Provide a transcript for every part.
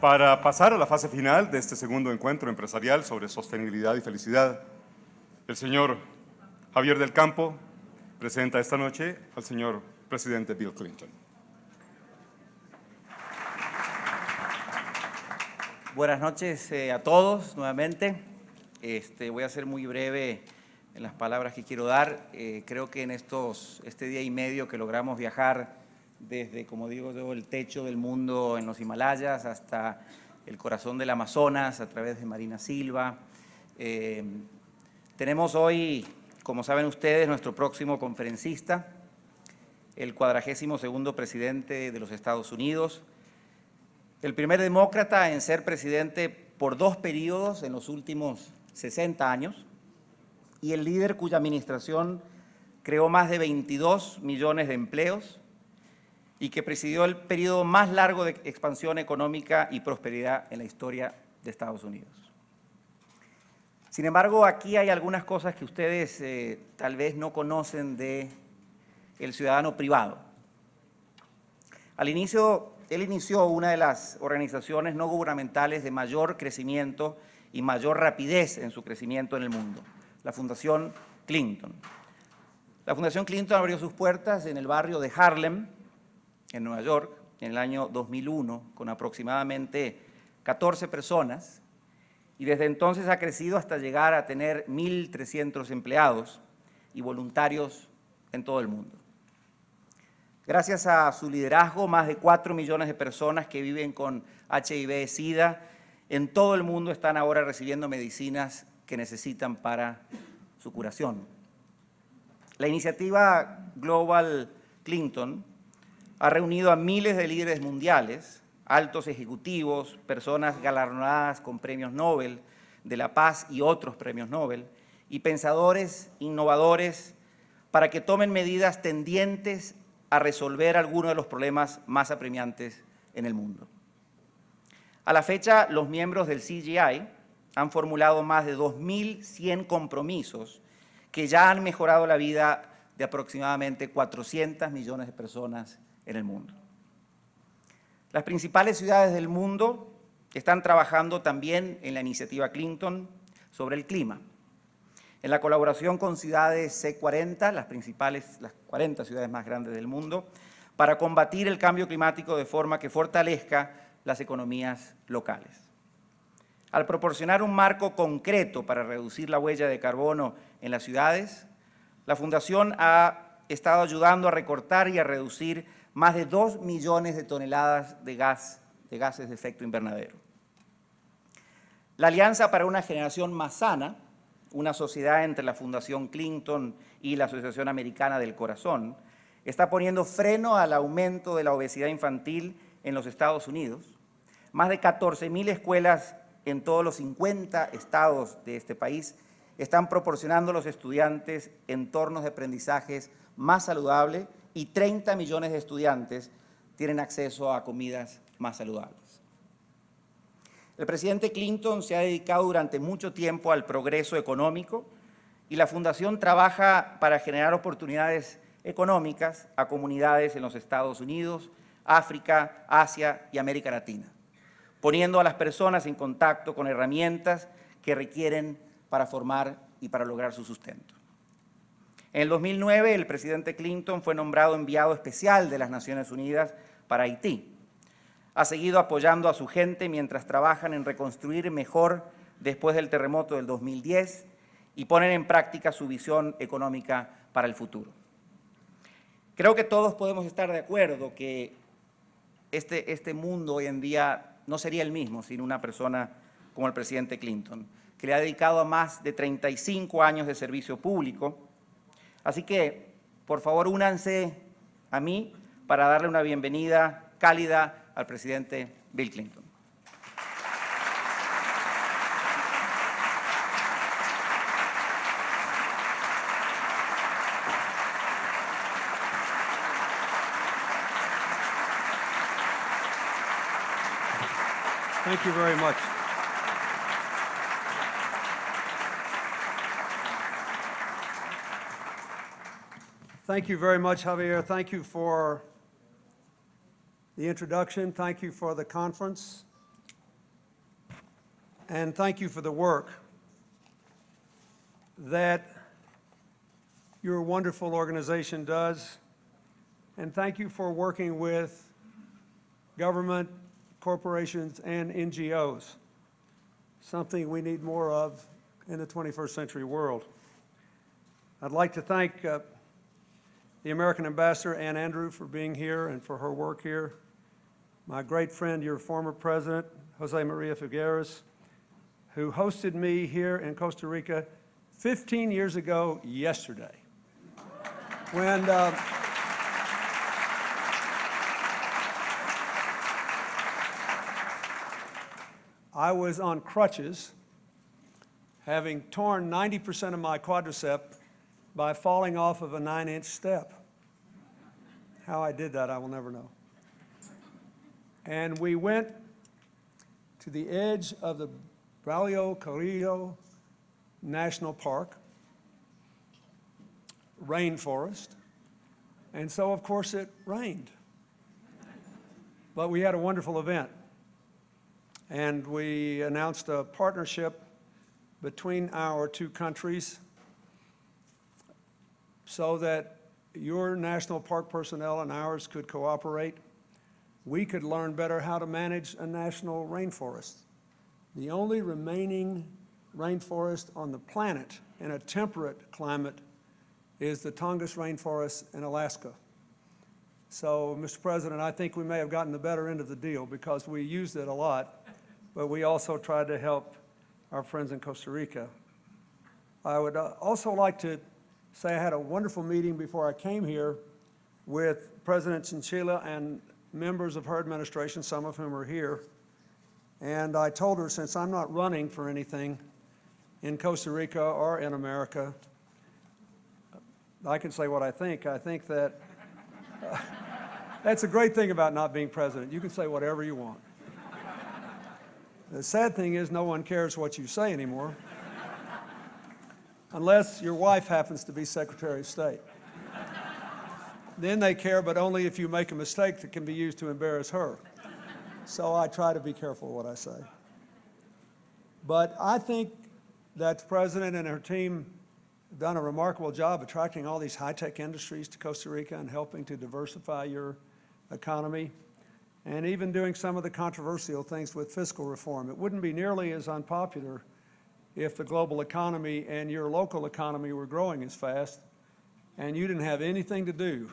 Para pasar a la fase final de este segundo encuentro empresarial sobre sostenibilidad y felicidad, el señor Javier Del Campo presenta esta noche al señor Presidente Bill Clinton. Buenas noches a todos nuevamente. Voy a ser muy breve en las palabras que quiero dar. Creo que en este día y medio que logramos viajar desde, como digo yo, el techo del mundo en los Himalayas hasta el corazón del Amazonas a través de Marina Silva. Tenemos hoy, como saben ustedes, nuestro próximo conferencista, el 42º presidente de los Estados Unidos, el primer demócrata en ser presidente por 2 periodos en los últimos 60 años y el líder cuya administración creó más de 22 millones de empleos y que presidió el periodo más largo de expansión económica y prosperidad en la historia de Estados Unidos. Sin embargo, aquí hay algunas cosas que ustedes tal vez no conocen del ciudadano privado. Al inicio, él inició una de las organizaciones no gubernamentales de mayor crecimiento y mayor rapidez en su crecimiento en el mundo, la Fundación Clinton. La Fundación Clinton abrió sus puertas en el barrio de Harlem, en Nueva York, en el año 2001, con aproximadamente 14 personas, y desde entonces ha crecido hasta llegar a tener 1.300 empleados y voluntarios en todo el mundo. Gracias a su liderazgo, más de 4 millones de personas que viven con HIV/SIDA en todo el mundo están ahora recibiendo medicinas que necesitan para su curación. La iniciativa Global Clinton ha reunido a miles de líderes mundiales, altos ejecutivos, personas galardonadas con premios Nobel de la Paz y otros premios Nobel, y pensadores innovadores para que tomen medidas tendientes a resolver algunos de los problemas más apremiantes en el mundo. A la fecha, los miembros del CGI han formulado más de 2.100 compromisos que ya han mejorado la vida de aproximadamente 400 millones de personas en el mundo. Las principales ciudades del mundo están trabajando también en la iniciativa Clinton sobre el clima. En la colaboración con ciudades C40, las 40 ciudades más grandes del mundo, para combatir el cambio climático de forma que fortalezca las economías locales. Al proporcionar un marco concreto para reducir la huella de carbono en las ciudades, la Fundación ha estado ayudando a recortar y a reducir más de 2 millones de toneladas de gases de efecto invernadero. La Alianza para una Generación Más Sana, una sociedad entre la Fundación Clinton y la Asociación Americana del Corazón, está poniendo freno al aumento de la obesidad infantil en los Estados Unidos. Más de 14.000 escuelas en todos los 50 estados de este país están proporcionando a los estudiantes entornos de aprendizajes más saludables y 30 millones de estudiantes tienen acceso a comidas más saludables. El presidente Clinton se ha dedicado durante mucho tiempo al progreso económico y la Fundación trabaja para generar oportunidades económicas a comunidades en los Estados Unidos, África, Asia y América Latina, poniendo a las personas en contacto con herramientas que requieren para formar y para lograr su sustento. En el 2009, el presidente Clinton fue nombrado enviado especial de las Naciones Unidas para Haití. Ha seguido apoyando a su gente mientras trabajan en reconstruir mejor después del terremoto del 2010 y ponen en práctica su visión económica para el futuro. Creo que todos podemos estar de acuerdo que este mundo hoy en día no sería el mismo sin una persona como el presidente Clinton, que le ha dedicado a más de 35 años de servicio público. Así que, por favor, únanse a mí para darle una bienvenida cálida al presidente Bill Clinton. Thank you very much. Thank you very much, Javier. Thank you for the introduction. Thank you for the conference. and thank you for the work that your wonderful organization does. And thank you for working with government, corporations, and NGOs, something we need more of in the 21st century world. I'd like to thank the American Ambassador, Ann Andrew, for being here and for her work here. My great friend, your former president, Jose Maria Figueres, who hosted me here in Costa Rica 15 years ago yesterday. When I was on crutches, having torn 90% of my quadricep by falling off of a 9-inch step. How I did that, I will never know. And we went to the edge of the Braulio Carrillo National Park, rainforest, and so of course it rained. But we had a wonderful event, and we announced a partnership between our two countries so that your national park personnel and ours could cooperate. We could learn better how to manage a national rainforest. The only remaining rainforest on the planet in a temperate climate is the Tongass rainforest in Alaska. So, Mr. President, I think we may have gotten the better end of the deal because we used it a lot, but we also tried to help our friends in Costa Rica. I would also like to say I had a wonderful meeting before I came here with President Chinchilla and members of her administration, some of whom are here. And I told her, since I'm not running for anything in Costa Rica or in America, I can say what I think. I think that that's a great thing about not being president. You can say whatever you want. The sad thing is no one cares what you say anymore, unless your wife happens to be Secretary of State. Then they care, but only if you make a mistake that can be used to embarrass her. So I try to be careful what I say. But I think that the President and her team have done a remarkable job attracting all these high-tech industries to Costa Rica and helping to diversify your economy, and even doing some of the controversial things with fiscal reform. It wouldn't be nearly as unpopular if the global economy and your local economy were growing as fast, and you didn't have anything to do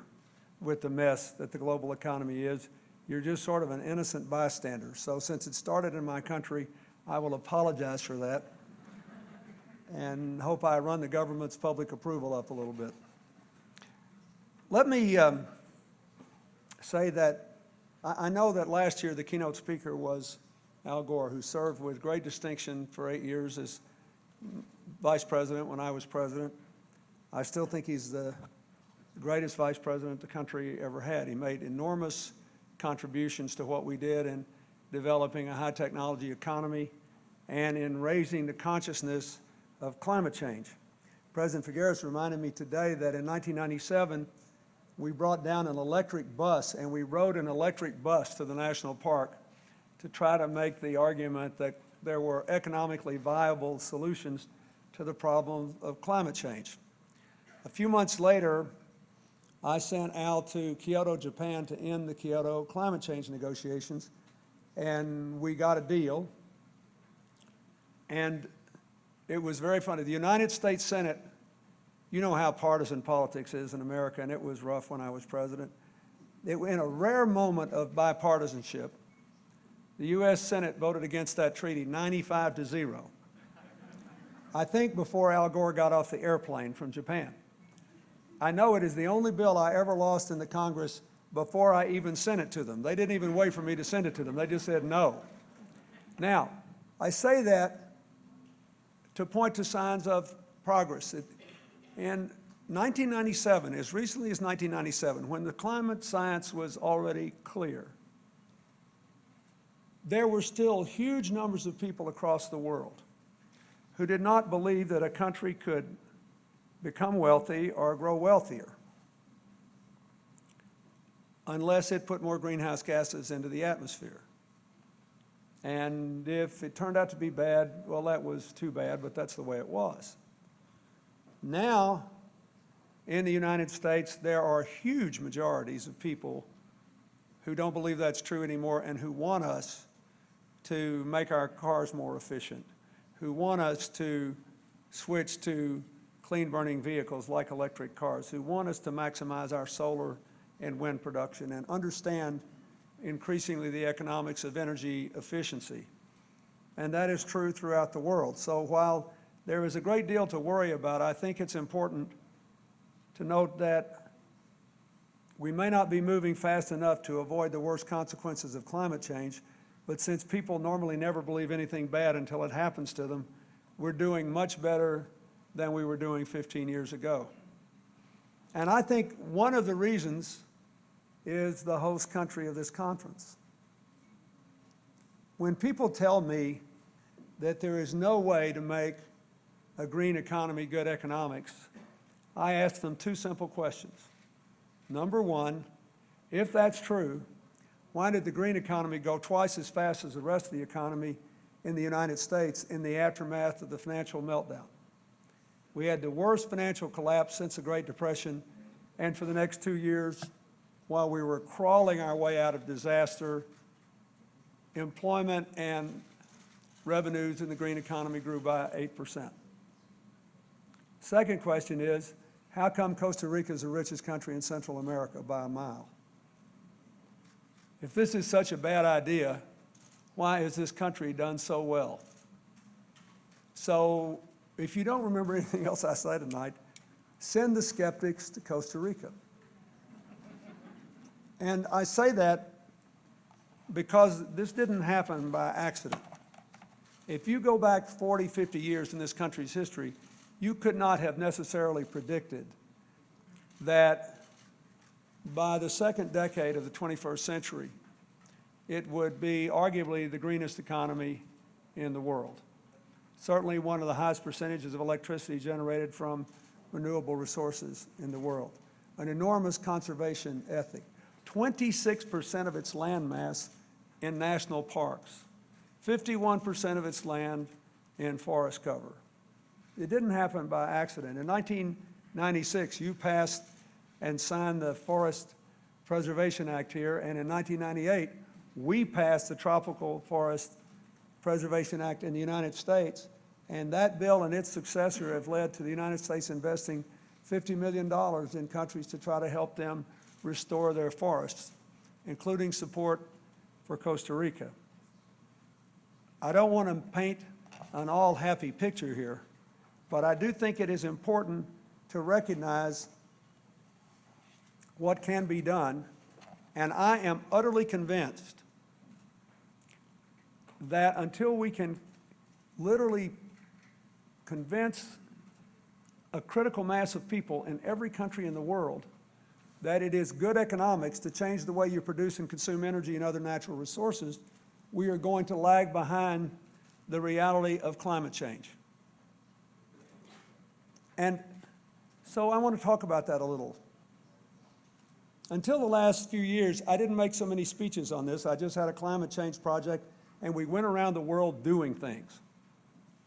with the mess that the global economy is. You're just sort of an innocent bystander. So since it started in my country, I will apologize for that and hope I run the government's public approval up a little bit. Let me say that I know that last year the keynote speaker was Al Gore, who served with great distinction for 8 years as vice president when I was president. I still think he's the greatest vice president the country ever had. He made enormous contributions to what we did in developing a high technology economy and in raising the consciousness of climate change. President Figueres reminded me today that in 1997, we brought down an electric bus and we rode an electric bus to the national park to try to make the argument that there were economically viable solutions to the problem of climate change. A few months later, I sent Al to Kyoto, Japan to end the Kyoto climate change negotiations, and we got a deal. And it was very funny. The United States Senate, you know how partisan politics is in America, and it was rough when I was president. In a rare moment of bipartisanship, the U.S. Senate voted against that treaty 95-0. I think before Al Gore got off the airplane from Japan. I know it is the only bill I ever lost in the Congress before I even sent it to them. They didn't even wait for me to send it to them. They just said no. Now, I say that to point to signs of progress. In 1997, as recently as 1997, when the climate science was already clear, there were still huge numbers of people across the world who did not believe that a country could become wealthy or grow wealthier unless it put more greenhouse gases into the atmosphere. And if it turned out to be bad, well, that was too bad, but that's the way it was. Now, in the United States, there are huge majorities of people who don't believe that's true anymore and who want us to make our cars more efficient, who want us to switch to clean-burning vehicles like electric cars, who want us to maximize our solar and wind production and understand increasingly the economics of energy efficiency. And that is true throughout the world. So while there is a great deal to worry about, I think it's important to note that we may not be moving fast enough to avoid the worst consequences of climate change, but since people normally never believe anything bad until it happens to them, we're doing much better than we were doing 15 years ago. And I think one of the reasons is the host country of this conference. When people tell me that there is no way to make a green economy good economics, I ask them two simple questions. Number one, if that's true, why did the green economy go twice as fast as the rest of the economy in the United States in the aftermath of the financial meltdown? We had the worst financial collapse since the Great Depression, and for the next 2 years, while we were crawling our way out of disaster, employment and revenues in the green economy grew by 8%. Second question is, how come Costa Rica is the richest country in Central America by a mile? If this is such a bad idea, why has this country done so well? So if you don't remember anything else I say tonight, send the skeptics to Costa Rica. And I say that because this didn't happen by accident. If you go back 40, 50 years in this country's history, you could not have necessarily predicted that by the second decade of the 21st century, it would be arguably the greenest economy in the world. Certainly one of the highest percentages of electricity generated from renewable resources in the world. An enormous conservation ethic. 26% of its land mass in national parks. 51% of its land in forest cover. It didn't happen by accident. In 1996, you passed and signed the Forest Preservation Act here, and in 1998, we passed the Tropical Forest Preservation Act in the United States, and that bill and its successor have led to the United States investing $50 million in countries to try to help them restore their forests, including support for Costa Rica. I don't want to paint an all-happy picture here, but I do think it is important to recognize what can be done, and I am utterly convinced that until we can literally convince a critical mass of people in every country in the world that it is good economics to change the way you produce and consume energy and other natural resources, we are going to lag behind the reality of climate change. And so I want to talk about that a little. Until the last few years, I didn't make so many speeches on this. I just had a climate change project, and we went around the world doing things,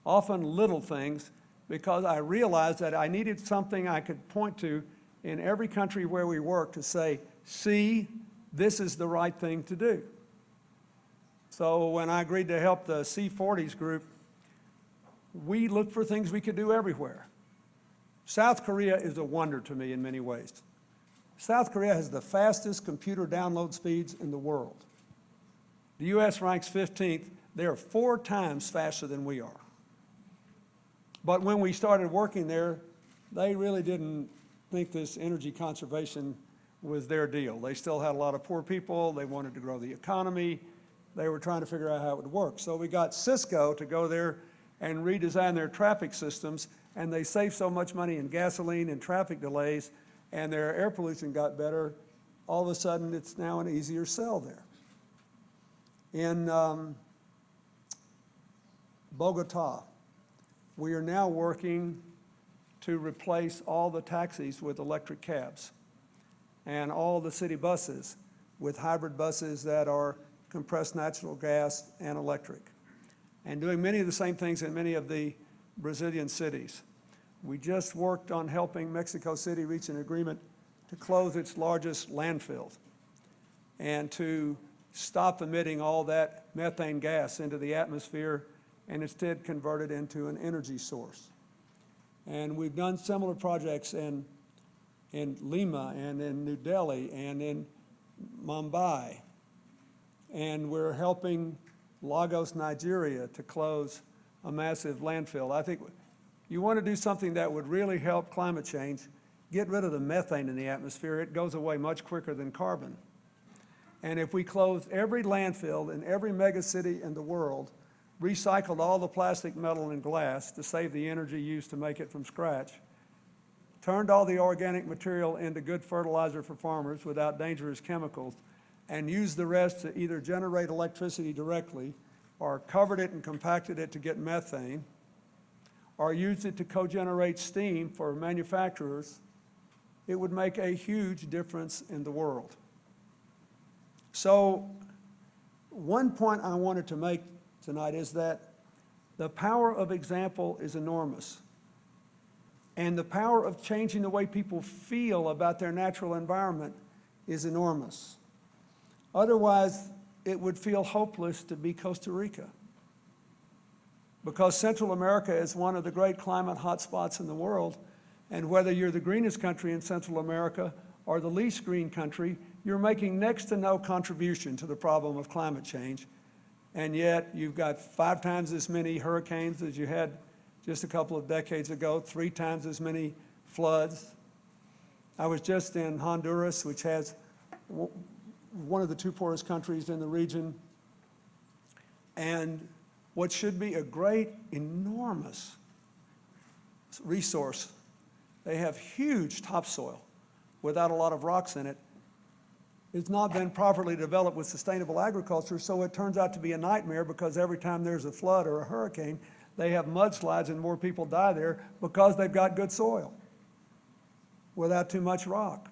often little things, because I realized that I needed something I could point to in every country where we work to say, see, this is the right thing to do. So when I agreed to help the C40s group, we looked for things we could do everywhere. South Korea is a wonder to me in many ways. South Korea has the fastest computer download speeds in the world. The US ranks 15th. They are 4 times faster than we are. But when we started working there, they really didn't think this energy conservation was their deal. They still had a lot of poor people. They wanted to grow the economy. They were trying to figure out how it would work. So we got Cisco to go there and redesign their traffic systems, and they saved so much money in gasoline and traffic delays, and their air pollution got better. All of a sudden, it's now an easier sell there. In Bogota, we are now working to replace all the taxis with electric cabs and all the city buses with hybrid buses that are compressed natural gas, and electric, and doing many of the same things in many of the Brazilian cities. We just worked on helping Mexico City reach an agreement to close its largest landfill and to stop emitting all that methane gas into the atmosphere and instead convert it into an energy source. And we've done similar projects in Lima and in New Delhi and in Mumbai. And we're helping Lagos, Nigeria to close a massive landfill. I think you want to do something that would really help climate change, get rid of the methane in the atmosphere. It goes away much quicker than carbon. And if we closed every landfill in every megacity in the world, recycled all the plastic, metal, and glass to save the energy used to make it from scratch, turned all the organic material into good fertilizer for farmers without dangerous chemicals, and used the rest to either generate electricity directly or covered it and compacted it to get methane, or used it to co-generate steam for manufacturers, it would make a huge difference in the world. So one point I wanted to make tonight is that the power of example is enormous. And the power of changing the way people feel about their natural environment is enormous. Otherwise, it would feel hopeless to be Costa Rica, because Central America is one of the great climate hotspots in the world, and whether you're the greenest country in Central America or the least green country, you're making next to no contribution to the problem of climate change, and yet you've got 5 times as many hurricanes as you had just a couple of decades ago, 3 times as many floods. I was just in Honduras, which has one of the 2 poorest countries in the region, and what should be a great, enormous resource, they have huge topsoil without a lot of rocks in it. It's not been properly developed with sustainable agriculture, so it turns out to be a nightmare, because every time there's a flood or a hurricane, they have mudslides and more people die there because they've got good soil without too much rock.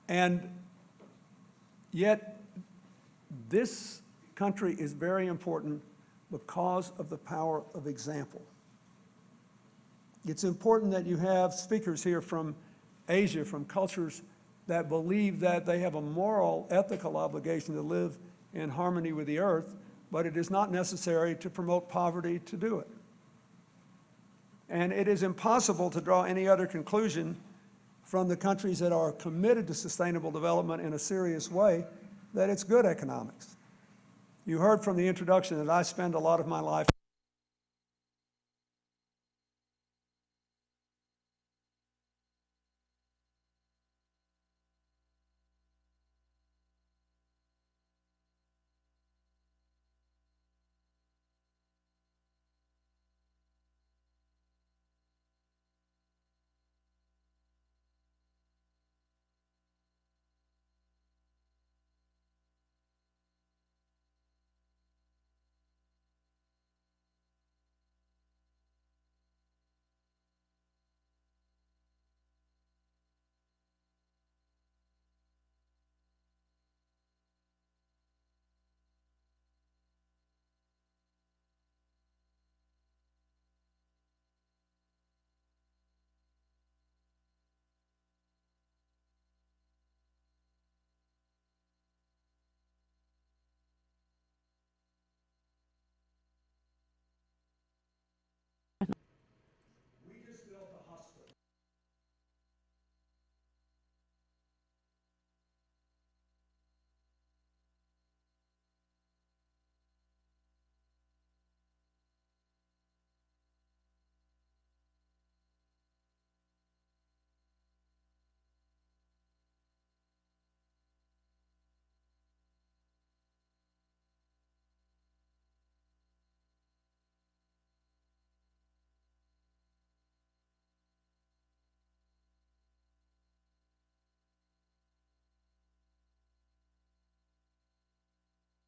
And yet, this country is very important because of the power of example. It's important that you have speakers here from Asia, from cultures that believe that they have a moral, ethical obligation to live in harmony with the earth, but it is not necessary to promote poverty to do it. And it is impossible to draw any other conclusion from the countries that are committed to sustainable development in a serious way that it's good economics. You heard from the introduction that I spend a lot of my life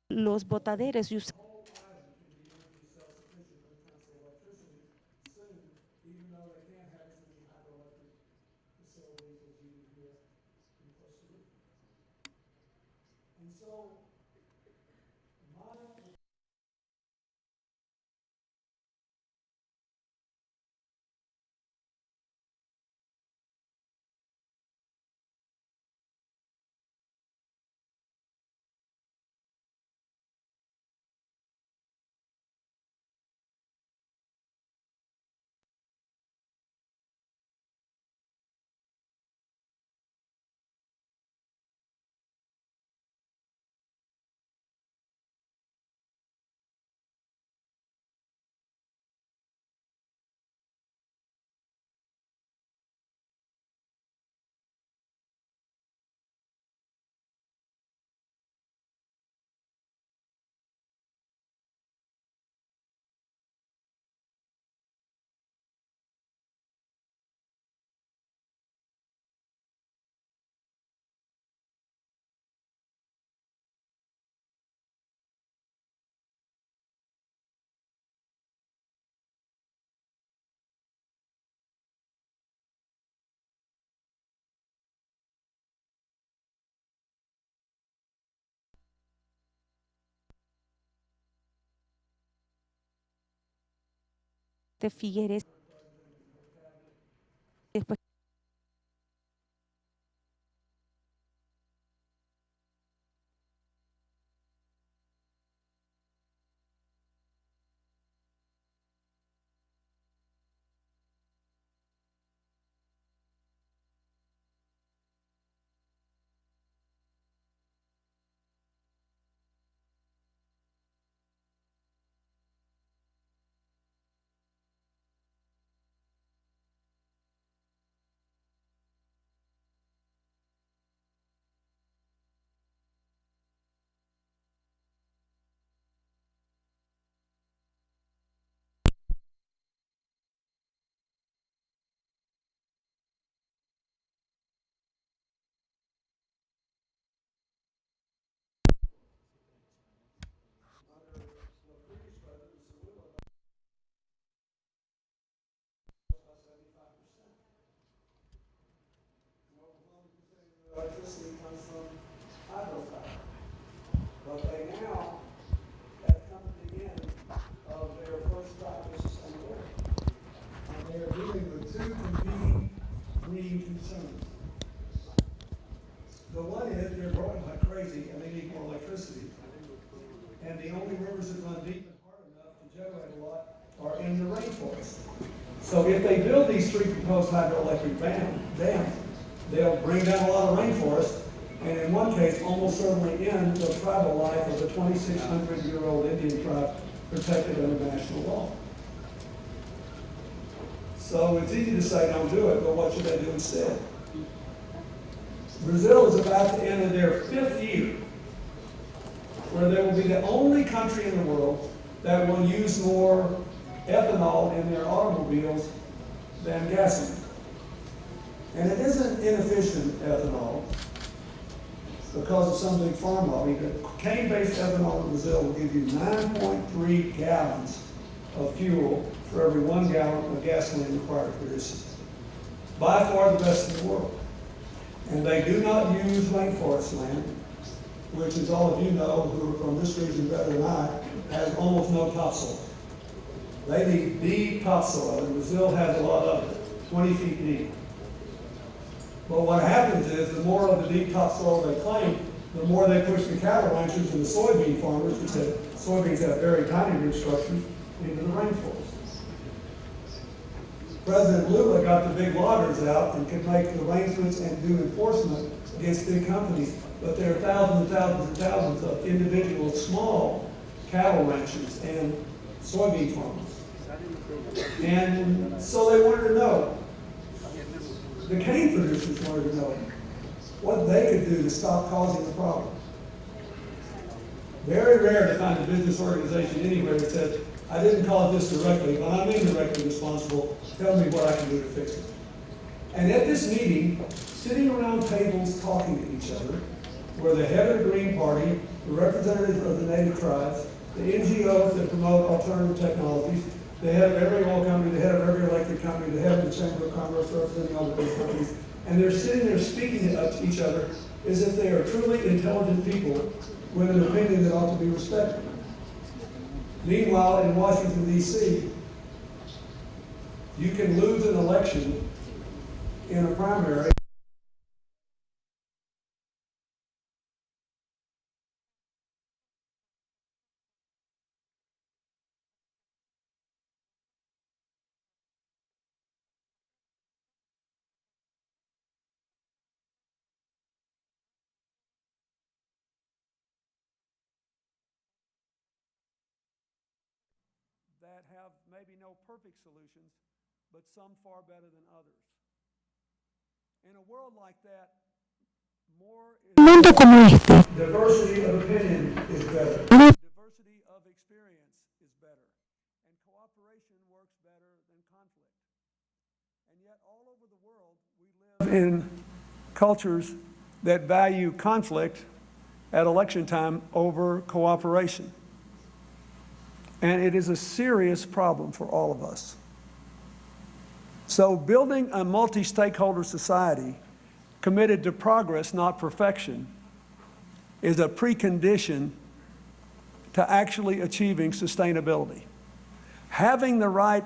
los botaderos y even though they can't have as many hydroelectric facilities as you do here in Costa Rica. And so Figueres. Después electricity comes from hydropower. But they now have come to the end of their first crop of sustainability. And they are dealing with two competing green concerns. The one is they're growing like crazy and they need more electricity. And the only rivers that run deep and hard enough to generate a lot are in the rainforest. So if they build these three proposed hydroelectric dams, they'll bring down a lot of rainforest, and in one case, almost certainly end the tribal life of the 2,600-year-old Indian tribe protected under national law. So it's easy to say don't do it, but what should they do instead? Brazil is about to enter their 5th year where they will be the only country in the world that will use more ethanol in their automobiles than gasoline. And it isn't inefficient ethanol because of some big farm lobby. The cane-based ethanol in Brazil will give you 9.3 gallons of fuel for every 1 gallon of gasoline required to produce it. By far the best in the world. And they do not use rainforest land, which, as all of you know who are from this region better than I, has almost no topsoil. They need deep topsoil, and Brazil has a lot of it, 20 feet deep. But what happens is the more of the deep topsoil they claim, the more they push the cattle ranchers and the soybean farmers, because soybeans have very tiny root structures, into the rainforest. President Lula got the big loggers out and could make arrangements and do enforcement against big companies, but there are thousands and thousands and thousands of individual small cattle ranchers and soybean farmers. And so they wanted to know, the cane producers wanted to know what they could do to stop causing the problem. Very rare to find a business organization anywhere that says, I didn't cause this directly, but I'm indirectly responsible. Tell me what I can do to fix it. And at this meeting, sitting around tables talking to each other, were the head of the Green Party, the representatives of the native tribes, the NGOs that promote alternative technologies, the head of every oil company, the head of every electric company, the head of the Chamber of Commerce representing all of those companies, and they're sitting there speaking to each other as if they are truly intelligent people with an opinion that ought to be respected. Meanwhile, in Washington, D.C., you can lose an election in a primary that have maybe no perfect solutions, but some far better than others. In a world like that, more is mundo como este, diversity of opinion is better. Diversity of experience is better. And cooperation works better than conflict. And yet all over the world, we live in cultures that value conflict at election time over cooperation. And it is a serious problem for all of us. So building a multi-stakeholder society committed to progress, not perfection, is a precondition to actually achieving sustainability. Having the right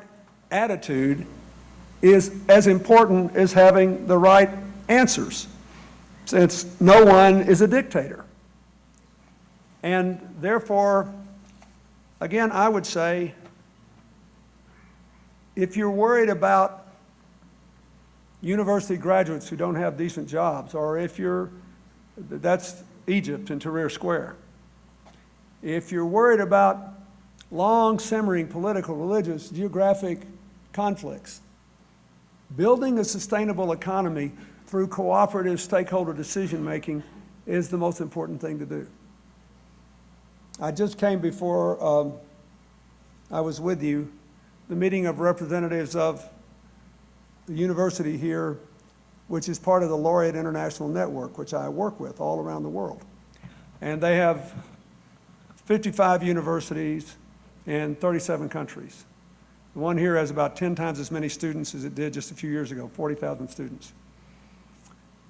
attitude is as important as having the right answers, since no one is a dictator. And therefore, again, I would say, if you're worried about university graduates who don't have decent jobs, or if that's Egypt and Tahrir Square. If you're worried about long simmering political, religious, geographic conflicts, building a sustainable economy through cooperative stakeholder decision-making is the most important thing to do. I just came before I was with you, the meeting of representatives of the university here, which is part of the Laureate International Network, which I work with all around the world. And they have 55 universities in 37 countries. The one here has about 10 times as many students as it did just a few years ago, 40,000 students.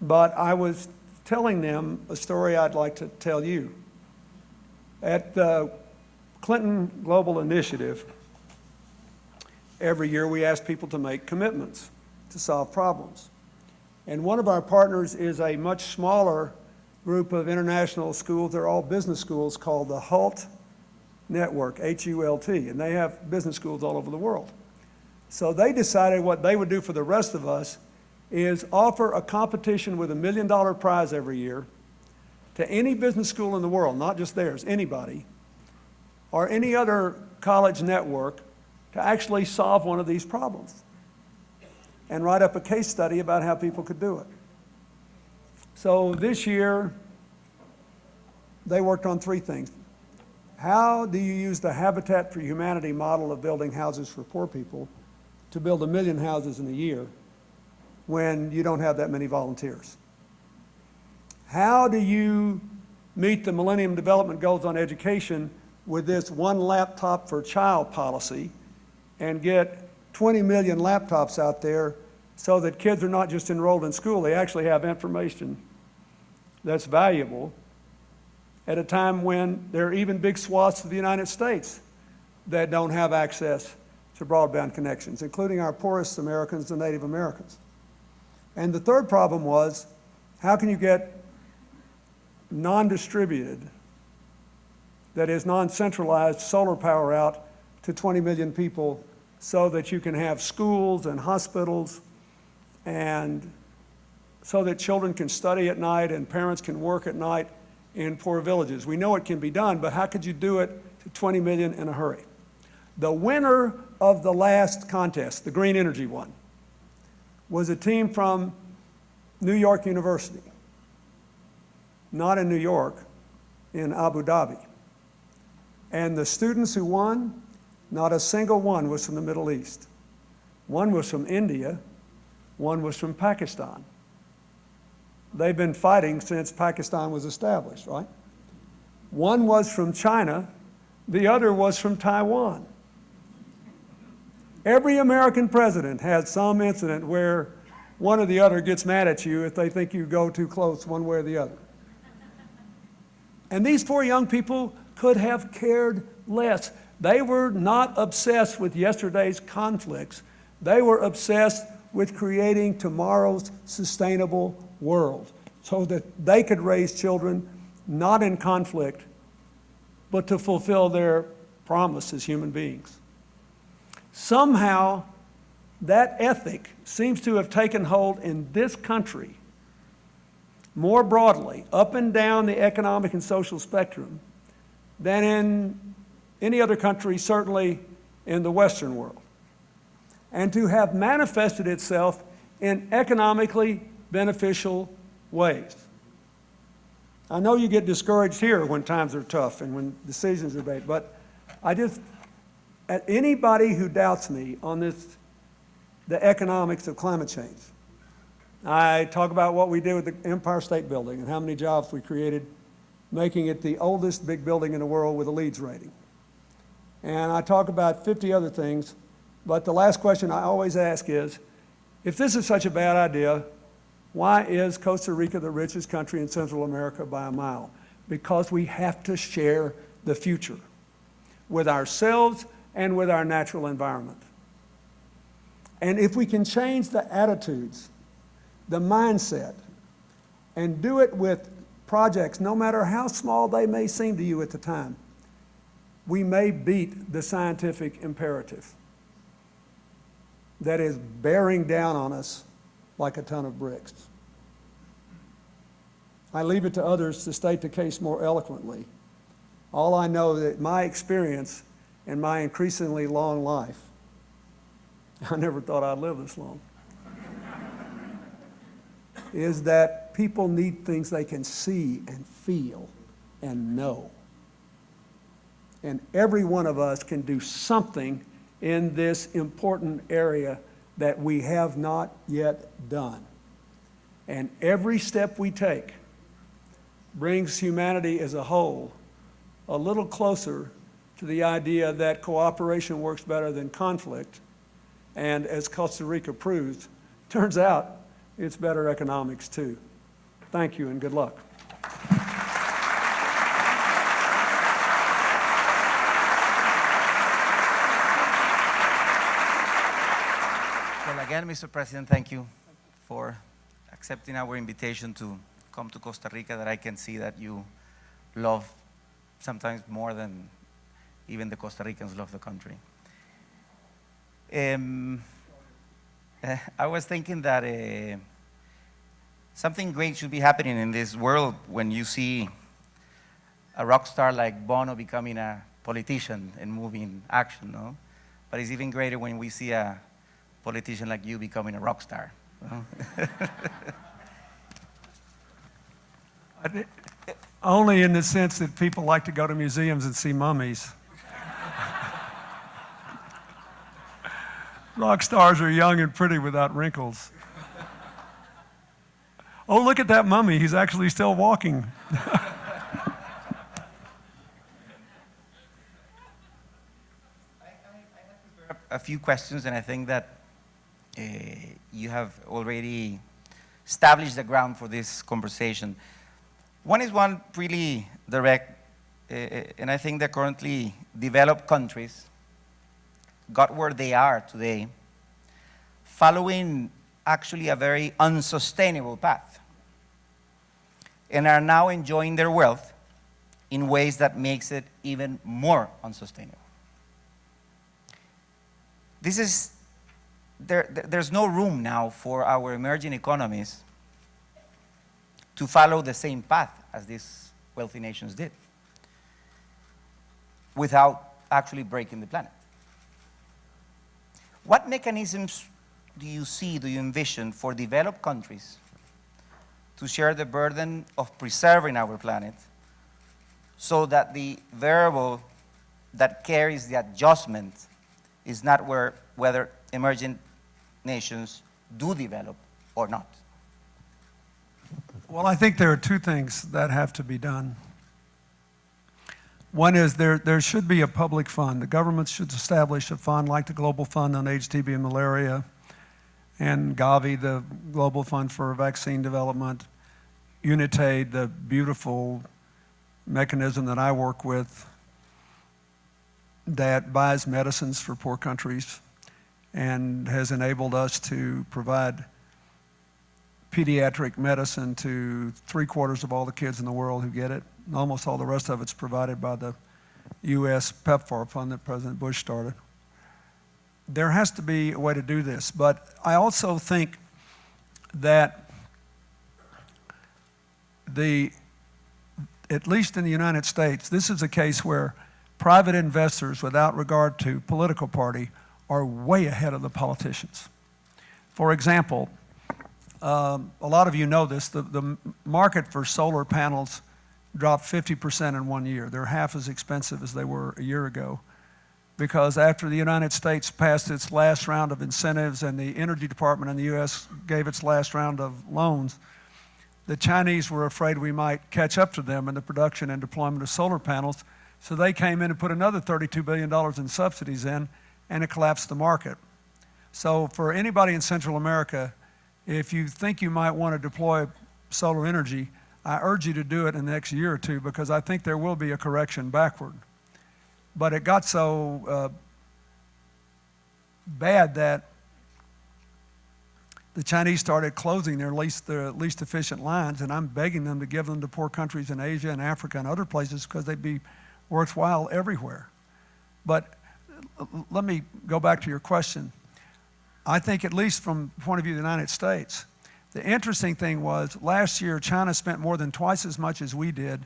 But I was telling them a story I'd like to tell you. At the Clinton Global Initiative, every year we ask people to make commitments to solve problems. And one of our partners is a much smaller group of international schools. They're all business schools called the HULT Network, H-U-L-T, and they have business schools all over the world. So they decided what they would do for the rest of us is offer a competition with $1 million prize every year to any business school in the world, not just theirs, anybody, or any other college network to actually solve one of these problems and write up a case study about how people could do it. So this year, they worked on 3 things. How do you use the Habitat for Humanity model of building houses for poor people to build 1 million houses in a year when you don't have that many volunteers? How do you meet the Millennium Development Goals on education with this 1 laptop for child policy and get 20 million laptops out there so that kids are not just enrolled in school, they actually have information that's valuable at a time when there are even big swaths of the United States that don't have access to broadband connections, including our poorest Americans, the Native Americans. And the third problem was, how can you get non-distributed, that is non-centralized solar power out to 20 million people so that you can have schools and hospitals, and so that children can study at night and parents can work at night in poor villages. We know it can be done, but how could you do it to 20 million in a hurry? The winner of the last contest, the green energy one, was a team from New York University. Not in New York, in Abu Dhabi. And the students who won, not a single one was from the Middle East. One was from India, one was from Pakistan. They've been fighting since Pakistan was established, right? One was from China, the other was from Taiwan. Every American president has some incident where one or the other gets mad at you if they think you go too close one way or the other. And these 4 young people could have cared less. They were not obsessed with yesterday's conflicts. They were obsessed with creating tomorrow's sustainable world so that they could raise children not in conflict, but to fulfill their promise as human beings. Somehow, that ethic seems to have taken hold in this country more broadly, up and down the economic and social spectrum, than in any other country, certainly in the Western world, and to have manifested itself in economically beneficial ways. I know you get discouraged here when times are tough and when decisions are made, but anybody who doubts me on the economics of climate change, I talk about what we did with the Empire State Building and how many jobs we created, making it the oldest big building in the world with a LEED rating. And I talk about 50 other things, but the last question I always ask is, if this is such a bad idea, why is Costa Rica the richest country in Central America by a mile? Because we have to share the future with ourselves and with our natural environment. And if we can change the attitudes, the mindset, and do it with projects, no matter how small they may seem to you at the time, we may beat the scientific imperative that is bearing down on us like a ton of bricks. I leave it to others to state the case more eloquently. All I know that my experience in my increasingly long life, I never thought I'd live this long, is that people need things they can see and feel and know. And every one of us can do something in this important area that we have not yet done. And every step we take brings humanity as a whole a little closer to the idea that cooperation works better than conflict. And as Costa Rica proves, turns out it's better economics too. Thank you and good luck. Well, again, Mr. President, thank you for accepting our invitation to come to Costa Rica, that I can see that you love sometimes more than even the Costa Ricans love the country. I was thinking that something great should be happening in this world when you see a rock star like Bono becoming a politician and moving action, no? But it's even greater when we see a politician like you becoming a rock star. No? Only in the sense that people like to go to museums and see mummies. Rock stars are young and pretty without wrinkles. Oh, look at that mummy. He's actually still walking. A few questions, and I think that you have already established the ground for this conversation. One is one really direct, and I think that currently developed countries got where they are today following actually a very unsustainable path, and are now enjoying their wealth in ways that makes it even more unsustainable. There's no room now for our emerging economies to follow the same path as these wealthy nations did without actually breaking the planet. What mechanisms do you envision for developed countries to share the burden of preserving our planet so that the variable that carries the adjustment is not whether emerging nations do develop or not? Well, I think there are two things that have to be done. One is there should be a public fund. The government should establish a fund like the Global Fund on AIDS, TB, and Malaria, and Gavi, the Global Fund for Vaccine Development, UNITAID, the beautiful mechanism that I work with that buys medicines for poor countries and has enabled us to provide pediatric medicine to 3/4 of all the kids in the world who get it. And almost all the rest of it's provided by the U.S. PEPFAR fund that President Bush started. There has to be a way to do this, but I also think that at least in the United States, this is a case where private investors, without regard to political party, are way ahead of the politicians. For example, a lot of you know this, the market for solar panels dropped 50% in 1 year. They're half as expensive as they were a year ago, because after the United States passed its last round of incentives and the Energy Department in the US gave its last round of loans, the Chinese were afraid we might catch up to them in the production and deployment of solar panels, so they came in and put another $32 billion in subsidies in, and it collapsed the market. So for anybody in Central America, if you think you might want to deploy solar energy, I urge you to do it in the next year or two, because I think there will be a correction backward. But it got so bad that the Chinese started closing their least efficient lines, and I'm begging them to give them to poor countries in Asia and Africa and other places because they'd be worthwhile everywhere. But let me go back to your question. I think, at least from the point of view of the United States, the interesting thing was last year China spent more than twice as much as we did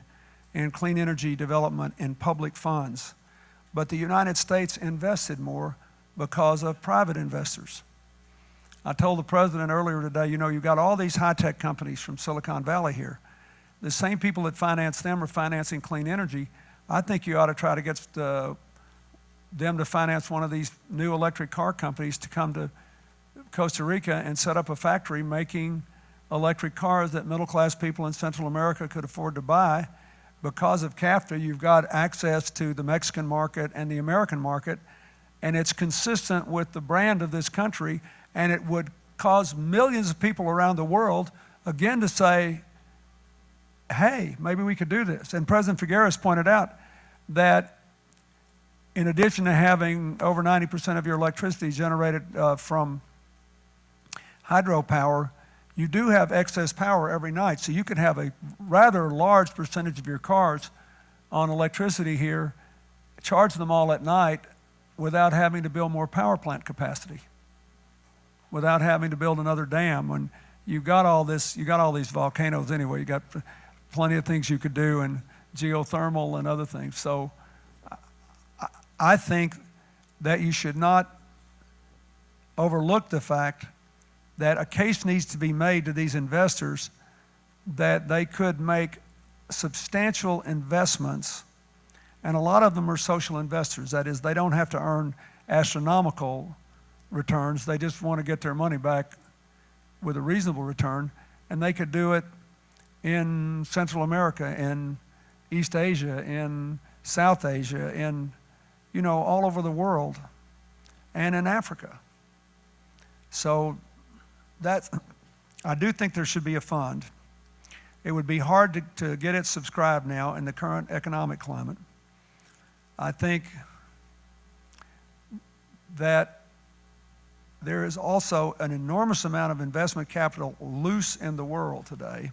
in clean energy development in public funds. But the United States invested more because of private investors. I told the president earlier today, you know, you've got all these high-tech companies from Silicon Valley here. The same people that finance them are financing clean energy. I think you ought to try to get them to finance one of these new electric car companies to come to Costa Rica and set up a factory making electric cars that middle-class people in Central America could afford to buy. Because of CAFTA, you've got access to the Mexican market and the American market, and it's consistent with the brand of this country, and it would cause millions of people around the world, again, to say, hey, maybe we could do this. And President Figueres pointed out that in addition to having over 90% of your electricity generated from hydropower, you do have excess power every night. So you could have a rather large percentage of your cars on electricity here, charge them all at night without having to build more power plant capacity, without having to build another dam. When you've got all this, you got all these volcanoes anyway, you got plenty of things you could do, and geothermal and other things. So I think that you should not overlook the fact that a case needs to be made to these investors that they could make substantial investments, and a lot of them are social investors. That is, they don't have to earn astronomical returns. They just want to get their money back with a reasonable return, and they could do it in Central America, in East Asia, in South Asia, in, you know, all over the world, and in Africa. So I do think there should be a fund. It would be hard to get it subscribed now in the current economic climate. I think that there is also an enormous amount of investment capital loose in the world today,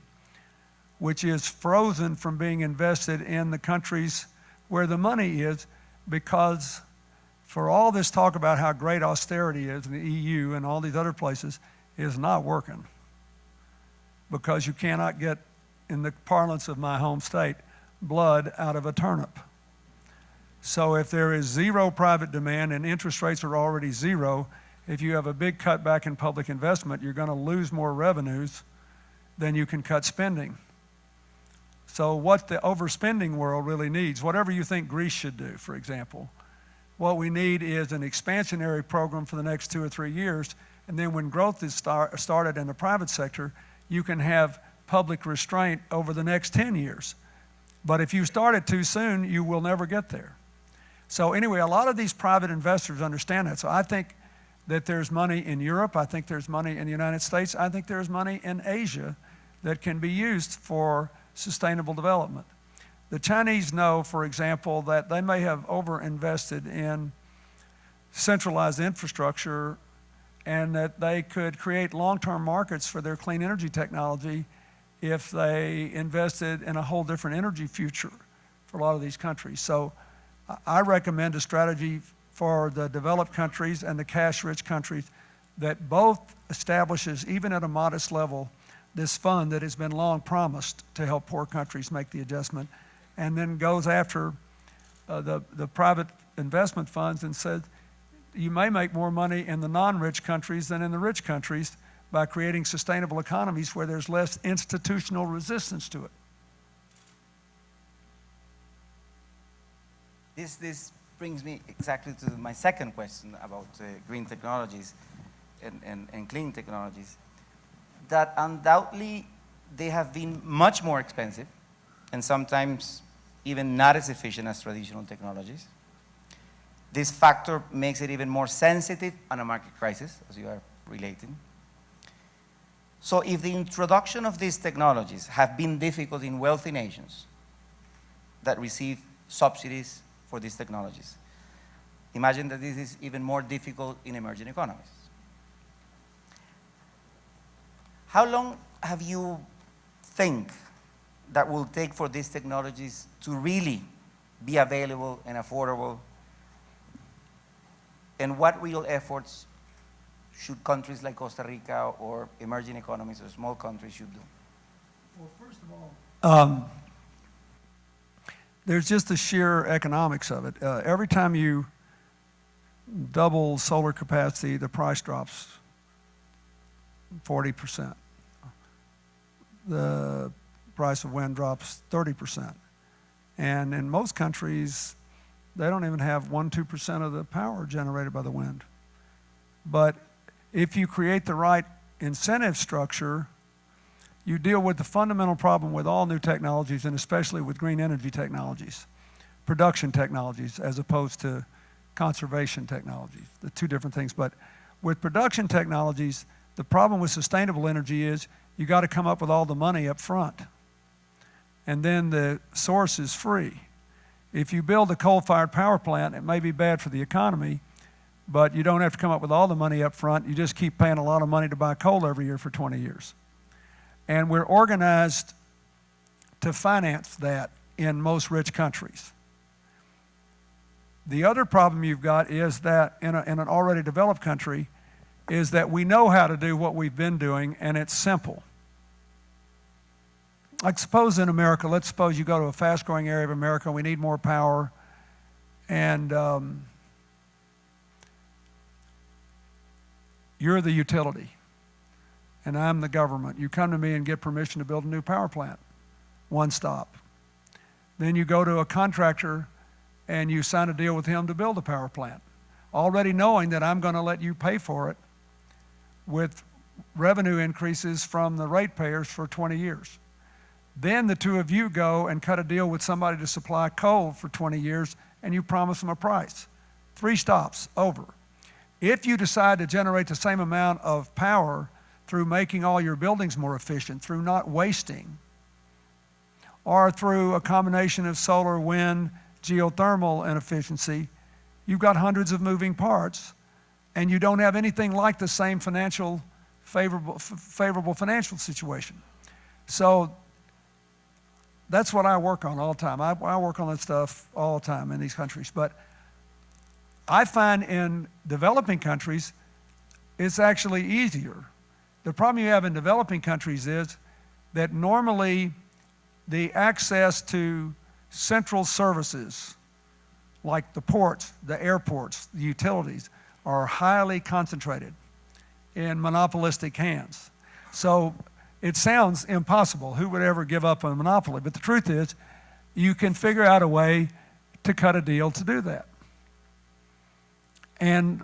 which is frozen from being invested in the countries where the money is, because for all this talk about how great austerity is in the EU and all these other places, is not working, because you cannot get, in the parlance of my home state, blood out of a turnip. So if there is zero private demand and interest rates are already zero, if you have a big cutback in public investment, you're going to lose more revenues than you can cut spending. So what the overspending world really needs, whatever you think Greece should do, for example, what we need is an expansionary program for the next 2 or 3 years. And then when growth is started in the private sector, you can have public restraint over the next 10 years. But if you start it too soon, you will never get there. So anyway, a lot of these private investors understand that. So I think that there's money in Europe. I think there's money in the United States. I think there's money in Asia that can be used for sustainable development. The Chinese know, for example, that they may have overinvested in centralized infrastructure, and that they could create long-term markets for their clean energy technology if they invested in a whole different energy future for a lot of these countries. So I recommend a strategy for the developed countries and the cash-rich countries that both establishes, even at a modest level, this fund that has been long promised to help poor countries make the adjustment, and then goes after the private investment funds and says, you may make more money in the non-rich countries than in the rich countries by creating sustainable economies where there's less institutional resistance to it. This brings me exactly to my second question about green technologies and clean technologies, that undoubtedly they have been much more expensive and sometimes even not as efficient as traditional technologies. This factor makes it even more sensitive on a market crisis, as you are relating. So if the introduction of these technologies have been difficult in wealthy nations that receive subsidies for these technologies, imagine that this is even more difficult in emerging economies. How long have you think that will take for these technologies to really be available and affordable? And what real efforts should countries like Costa Rica or emerging economies or small countries should do? Well, first of all, there's just the sheer economics of it. Every time you double solar capacity, the price drops 40%. The price of wind drops 30%. And in most countries, they don't even have 1-2% of the power generated by the wind. But if you create the right incentive structure, you deal with the fundamental problem with all new technologies, and especially with green energy technologies, production technologies, as opposed to conservation technologies, the two different things. But with production technologies, the problem with sustainable energy is you got to come up with all the money up front, and then the source is free. If you build a coal-fired power plant, it may be bad for the economy, but you don't have to come up with all the money up front. You just keep paying a lot of money to buy coal every year for 20 years. And we're organized to finance that in most rich countries. The other problem you've got is that in an already developed country is that we know how to do what we've been doing, and it's simple. Like suppose in America, let's suppose you go to a fast-growing area of America, we need more power, and you're the utility, and I'm the government. You come to me and get permission to build a new power plant, one stop. Then you go to a contractor and you sign a deal with him to build a power plant, already knowing that I'm going to let you pay for it with revenue increases from the ratepayers for 20 years. Then the two of you go and cut a deal with somebody to supply coal for 20 years, and you promise them a price. 3 stops, over. If you decide to generate the same amount of power through making all your buildings more efficient, through not wasting, or through a combination of solar, wind, geothermal, and efficiency, you've got hundreds of moving parts, and you don't have anything like the same favorable financial situation. So that's what I work on all the time. I work on that stuff all the time in these countries. But I find in developing countries, it's actually easier. The problem you have in developing countries is that normally the access to central services, like the ports, the airports, the utilities, are highly concentrated in monopolistic hands. So it sounds impossible. Who would ever give up a monopoly? But the truth is, you can figure out a way to cut a deal to do that and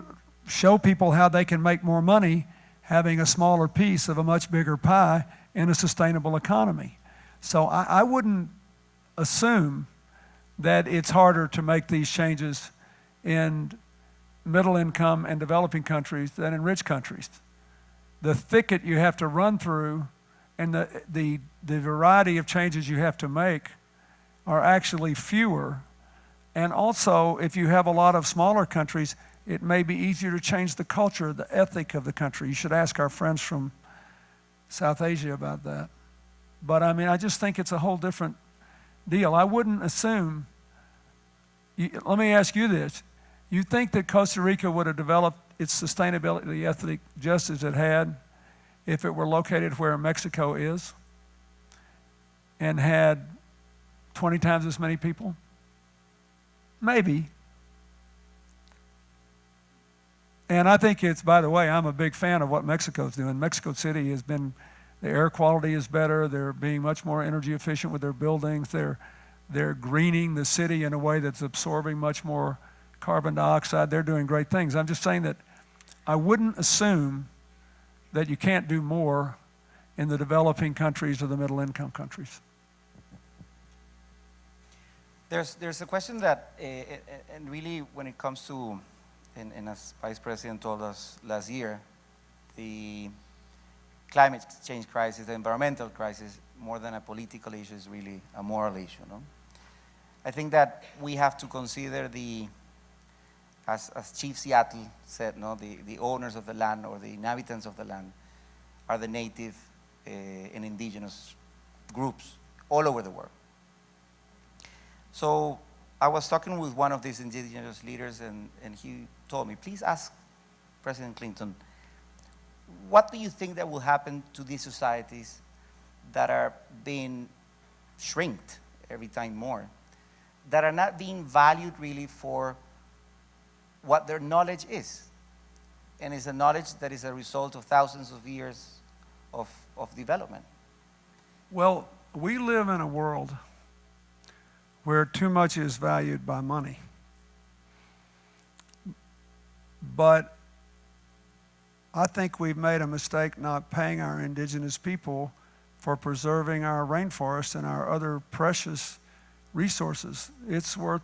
show people how they can make more money having a smaller piece of a much bigger pie in a sustainable economy. So I wouldn't assume that it's harder to make these changes in middle income and developing countries than in rich countries. The thicket you have to run through and the variety of changes you have to make are actually fewer. And also, if you have a lot of smaller countries, it may be easier to change the culture, the ethic of the country. You should ask our friends from South Asia about that. But I mean, I just think it's a whole different deal. I wouldn't assume, let me ask you this. You think that Costa Rica would have developed its sustainability ethic just as it had if it were located where Mexico is and had 20 times as many people? Maybe. And I think it's, by the way, I'm a big fan of what Mexico's doing. Mexico City has been, the air quality is better. They're being much more energy efficient with their buildings. They're greening the city in a way that's absorbing much more carbon dioxide. They're doing great things. I'm just saying that I wouldn't assume that you can't do more in the developing countries or the middle income countries. There's a question that, and really when it comes to, and as Vice President told us last year, the climate change crisis, the environmental crisis, more than a political issue, is really a moral issue. No? I think that we have to consider as Chief Seattle said, no, the owners of the land or the inhabitants of the land are the native and indigenous groups all over the world. So I was talking with one of these indigenous leaders, and he told me, please ask President Clinton, what do you think that will happen to these societies that are being shrinked every time more, that are not being valued really for what their knowledge is? And it's a knowledge that is a result of thousands of years of development. Well, we live in a world where too much is valued by money. But I think we've made a mistake not paying our indigenous people for preserving our rainforests and our other precious resources. It's worth,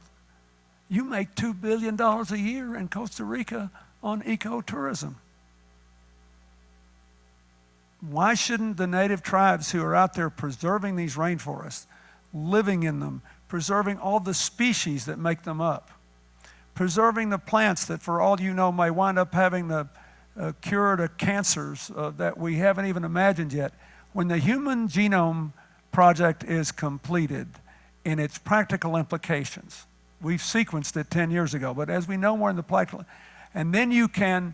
you make $2 billion a year in Costa Rica on ecotourism. Why shouldn't the native tribes who are out there preserving these rainforests, living in them, preserving all the species that make them up, preserving the plants that, for all you know, may wind up having the cure to cancers that we haven't even imagined yet. When the Human Genome Project is completed in its practical implications, we've sequenced it 10 years ago, but as we know more in the practical, and then you can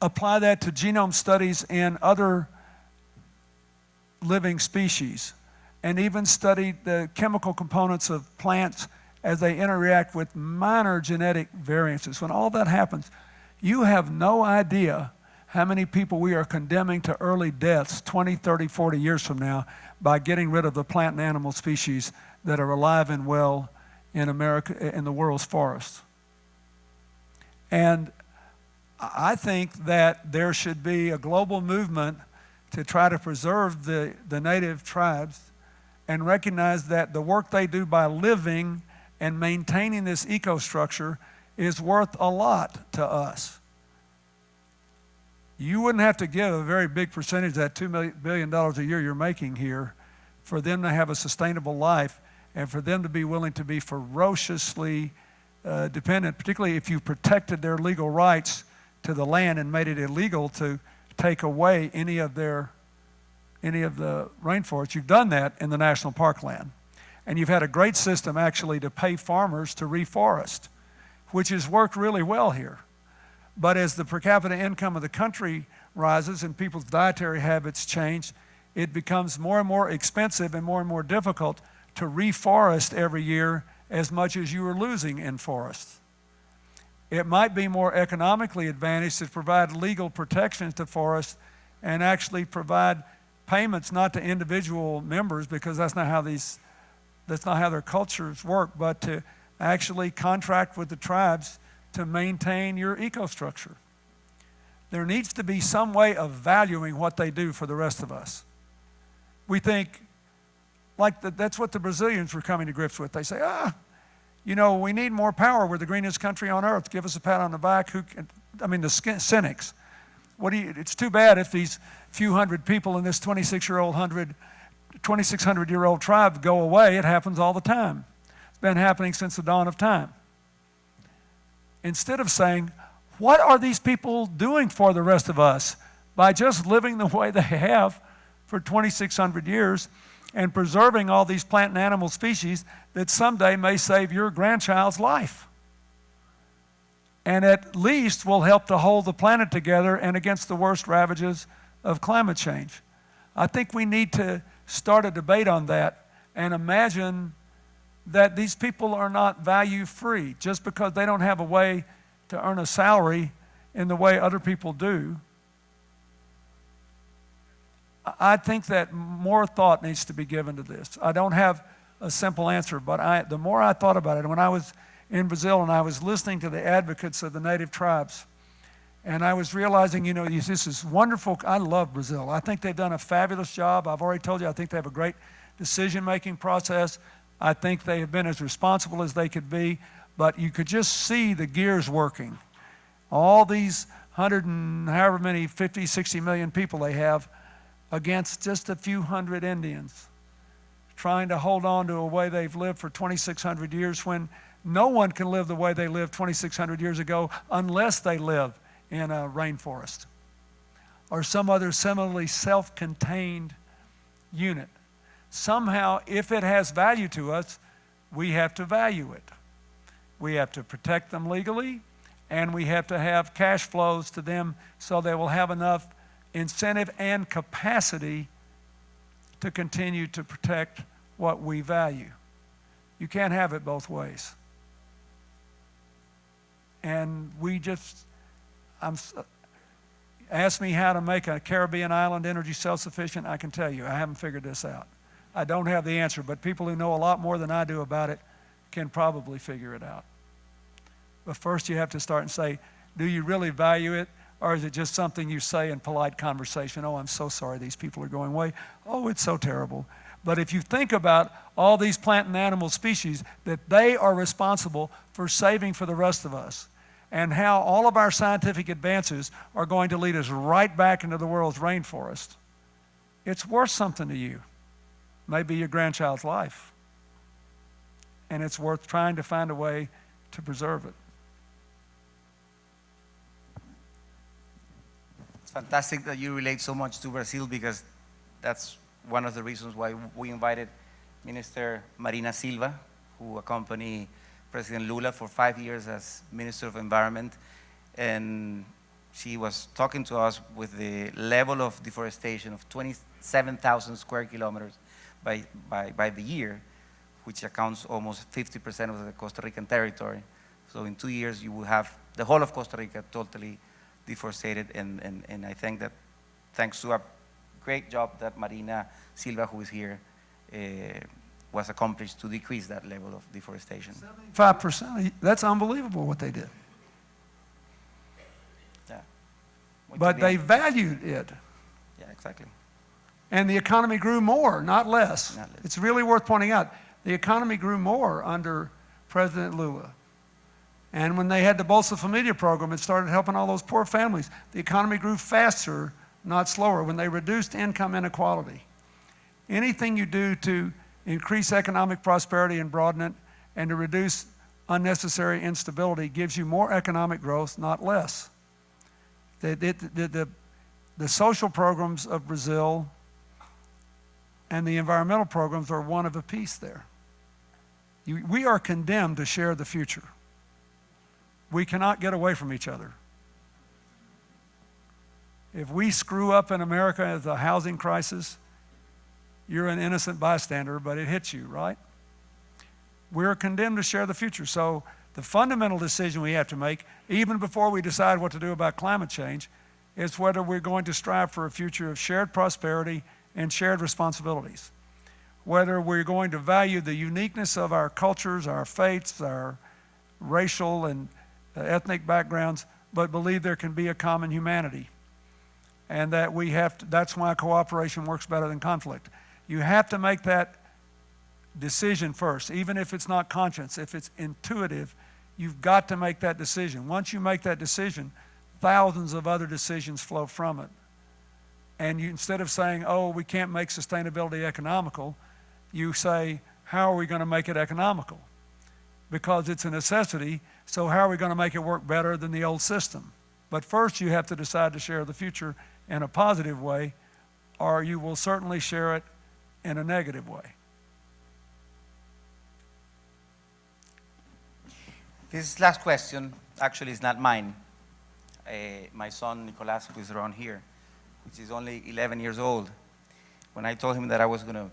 apply that to genome studies in other living species, and even study the chemical components of plants as they interact with minor genetic variances. When all that happens, you have no idea how many people we are condemning to early deaths 20, 30, 40 years from now by getting rid of the plant and animal species that are alive and well in America, in the world's forests. And I think that there should be a global movement to try to preserve the native tribes and recognize that the work they do by living and maintaining this ecostructure is worth a lot to us. You wouldn't have to give a very big percentage of that $2 billion a year you're making here for them to have a sustainable life and for them to be willing to be ferociously dependent, particularly if you protected their legal rights to the land and made it illegal to take away any of the rainforests. You've done that in the national park land. And you've had a great system actually to pay farmers to reforest, which has worked really well here. But as the per capita income of the country rises and people's dietary habits change, it becomes more and more expensive and more difficult to reforest every year as much as you are losing in forests. It might be more economically advantaged to provide legal protections to forests and actually provide payments not to individual members, because that's not how their cultures work, but to actually contract with the tribes to maintain your ecostructure. There needs to be some way of valuing what they do for the rest of us. We think, that's what the Brazilians were coming to grips with. They say, we need more power. We're the greenest country on earth. Give us a pat on the back. The cynics. It's too bad if these few hundred people in this 2,600-year-old tribe go away. It happens all the time. It's been happening since the dawn of time. Instead of saying, what are these people doing for the rest of us by just living the way they have for 2,600 years and preserving all these plant and animal species that someday may save your grandchild's life, and at least will help to hold the planet together and against the worst ravages of climate change. I think we need to start a debate on that and imagine that these people are not value-free just because they don't have a way to earn a salary in the way other people do. I think that more thought needs to be given to this. I don't have a simple answer, but the more I thought about it, when I was in Brazil and I was listening to the advocates of the native tribes, and I was realizing, this is wonderful. I love Brazil. I think they've done a fabulous job. I've already told you, I think they have a great decision-making process. I think they have been as responsible as they could be, but you could just see the gears working. All these 100 and however many, 50, 60 million people they have against just a few hundred Indians, trying to hold on to a way they've lived for 2,600 years when no one can live the way they lived 2,600 years ago unless they live in a rainforest. or some other similarly self-contained unit. Somehow, if it has value to us, we have to value it. We have to protect them legally, and we have to have cash flows to them so they will have enough incentive and capacity to continue to protect what we value. You can't have it both ways. And we just, ask me how to make a Caribbean island energy self-sufficient, I can tell you, I haven't figured this out. I don't have the answer, but people who know a lot more than I do about it can probably figure it out. But first you have to start and say, do you really value it? Or is it just something you say in polite conversation? Oh, I'm so sorry these people are going away. Oh, it's so terrible. But if you think about all these plant and animal species, that they are responsible for saving for the rest of us, and how all of our scientific advances are going to lead us right back into the world's rainforest, it's worth something to you. Maybe your grandchild's life. And it's worth trying to find a way to preserve it. It's fantastic that you relate so much to Brazil, because that's one of the reasons why we invited Minister Marina Silva, who accompanied President Lula for 5 years as Minister of Environment. And she was talking to us with the level of deforestation of 27,000 square kilometers by the year, which accounts almost 50% of the Costa Rican territory. So in 2 years, you will have the whole of Costa Rica totally deforested. And I think that thanks to a great job that Marina Silva, who is here, was accomplished to decrease that level of deforestation. 5%, that's unbelievable what they did. Yeah. But they valued it. Yeah, exactly. And the economy grew more, not less. Not less. It's really worth pointing out. The economy grew more under President Lula. And when they had the Bolsa Familia program, it started helping all those poor families. The economy grew faster, not slower, when they reduced income inequality. Anything you do to increase economic prosperity and broaden it, and to reduce unnecessary instability gives you more economic growth, not less. The social programs of Brazil and the environmental programs are one of a piece there. We are condemned to share the future. We cannot get away from each other. If we screw up in America as a housing crisis, you're an innocent bystander, but it hits you, right? We're condemned to share the future. So the fundamental decision we have to make, even before we decide what to do about climate change, is whether we're going to strive for a future of shared prosperity and shared responsibilities. Whether we're going to value the uniqueness of our cultures, our faiths, our racial and ethnic backgrounds, but believe there can be a common humanity. And that we have to, that's why cooperation works better than conflict. You have to make that decision first, even if it's not conscious, if it's intuitive, you've got to make that decision. Once you make that decision, thousands of other decisions flow from it. And you, instead of saying, oh, we can't make sustainability economical, you say, how are we going to make it economical? Because it's a necessity, so how are we going to make it work better than the old system? But first you have to decide to share the future in a positive way, or you will certainly share it in a negative way. This last question actually is not mine. My son Nicolas, who is around here, which is only 11 years old, when I told him that I was going to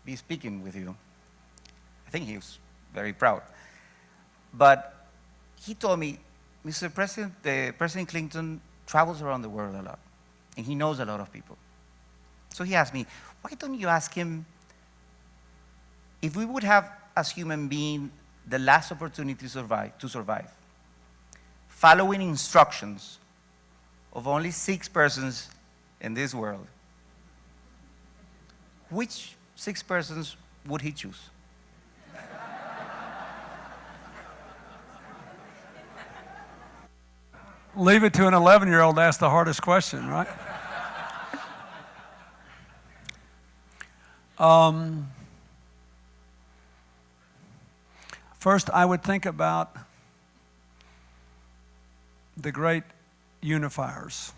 be speaking with you, I think he was very proud. But he told me, Mr. President, President Clinton travels around the world a lot, and he knows a lot of people. So he asked me, why don't you ask him if we would have, as human beings, the last opportunity to survive, following instructions of only 6 persons in this world, which 6 persons would he choose? Leave it to an 11-year-old to ask the hardest question, right? First, I would think about the great unifiers.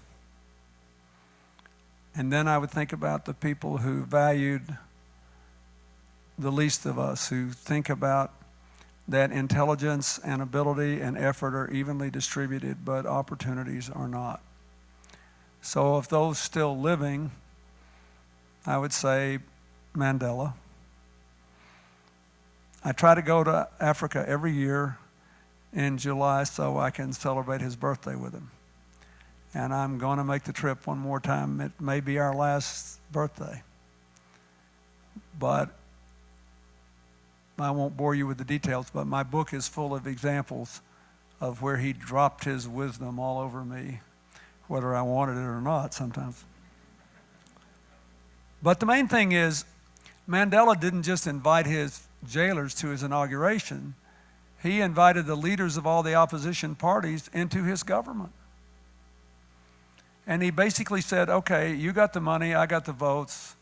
And then I would think about the people who valued the least of us, who think about that intelligence and ability and effort are evenly distributed, but opportunities are not. So of those still living, I would say Mandela. I try to go to Africa every year in July so I can celebrate his birthday with him. And I'm going to make the trip one more time. It may be our last birthday. But I won't bore you with the details, but my book is full of examples of where he dropped his wisdom all over me, whether I wanted it or not sometimes. But the main thing is, Mandela didn't just invite his jailers to his inauguration. He invited the leaders of all the opposition parties into his government. And he basically said, okay, you got the money, I got the votes.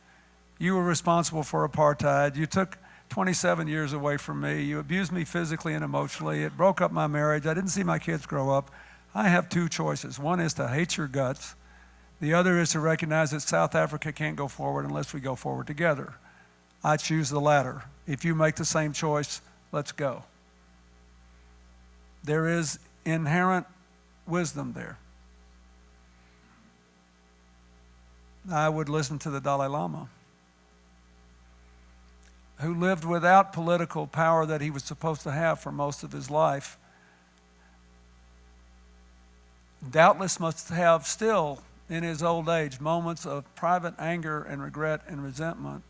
You were responsible for apartheid. You took 27 years away from me. You abused me physically and emotionally. It broke up my marriage. I didn't see my kids grow up. I have two choices. One is to hate your guts. The other is to recognize that South Africa can't go forward unless we go forward together. I choose the latter. If you make the same choice, let's go. There is inherent wisdom there. I would listen to the Dalai Lama, who lived without political power that he was supposed to have for most of his life. Doubtless must have still, in his old age, moments of private anger and regret and resentment,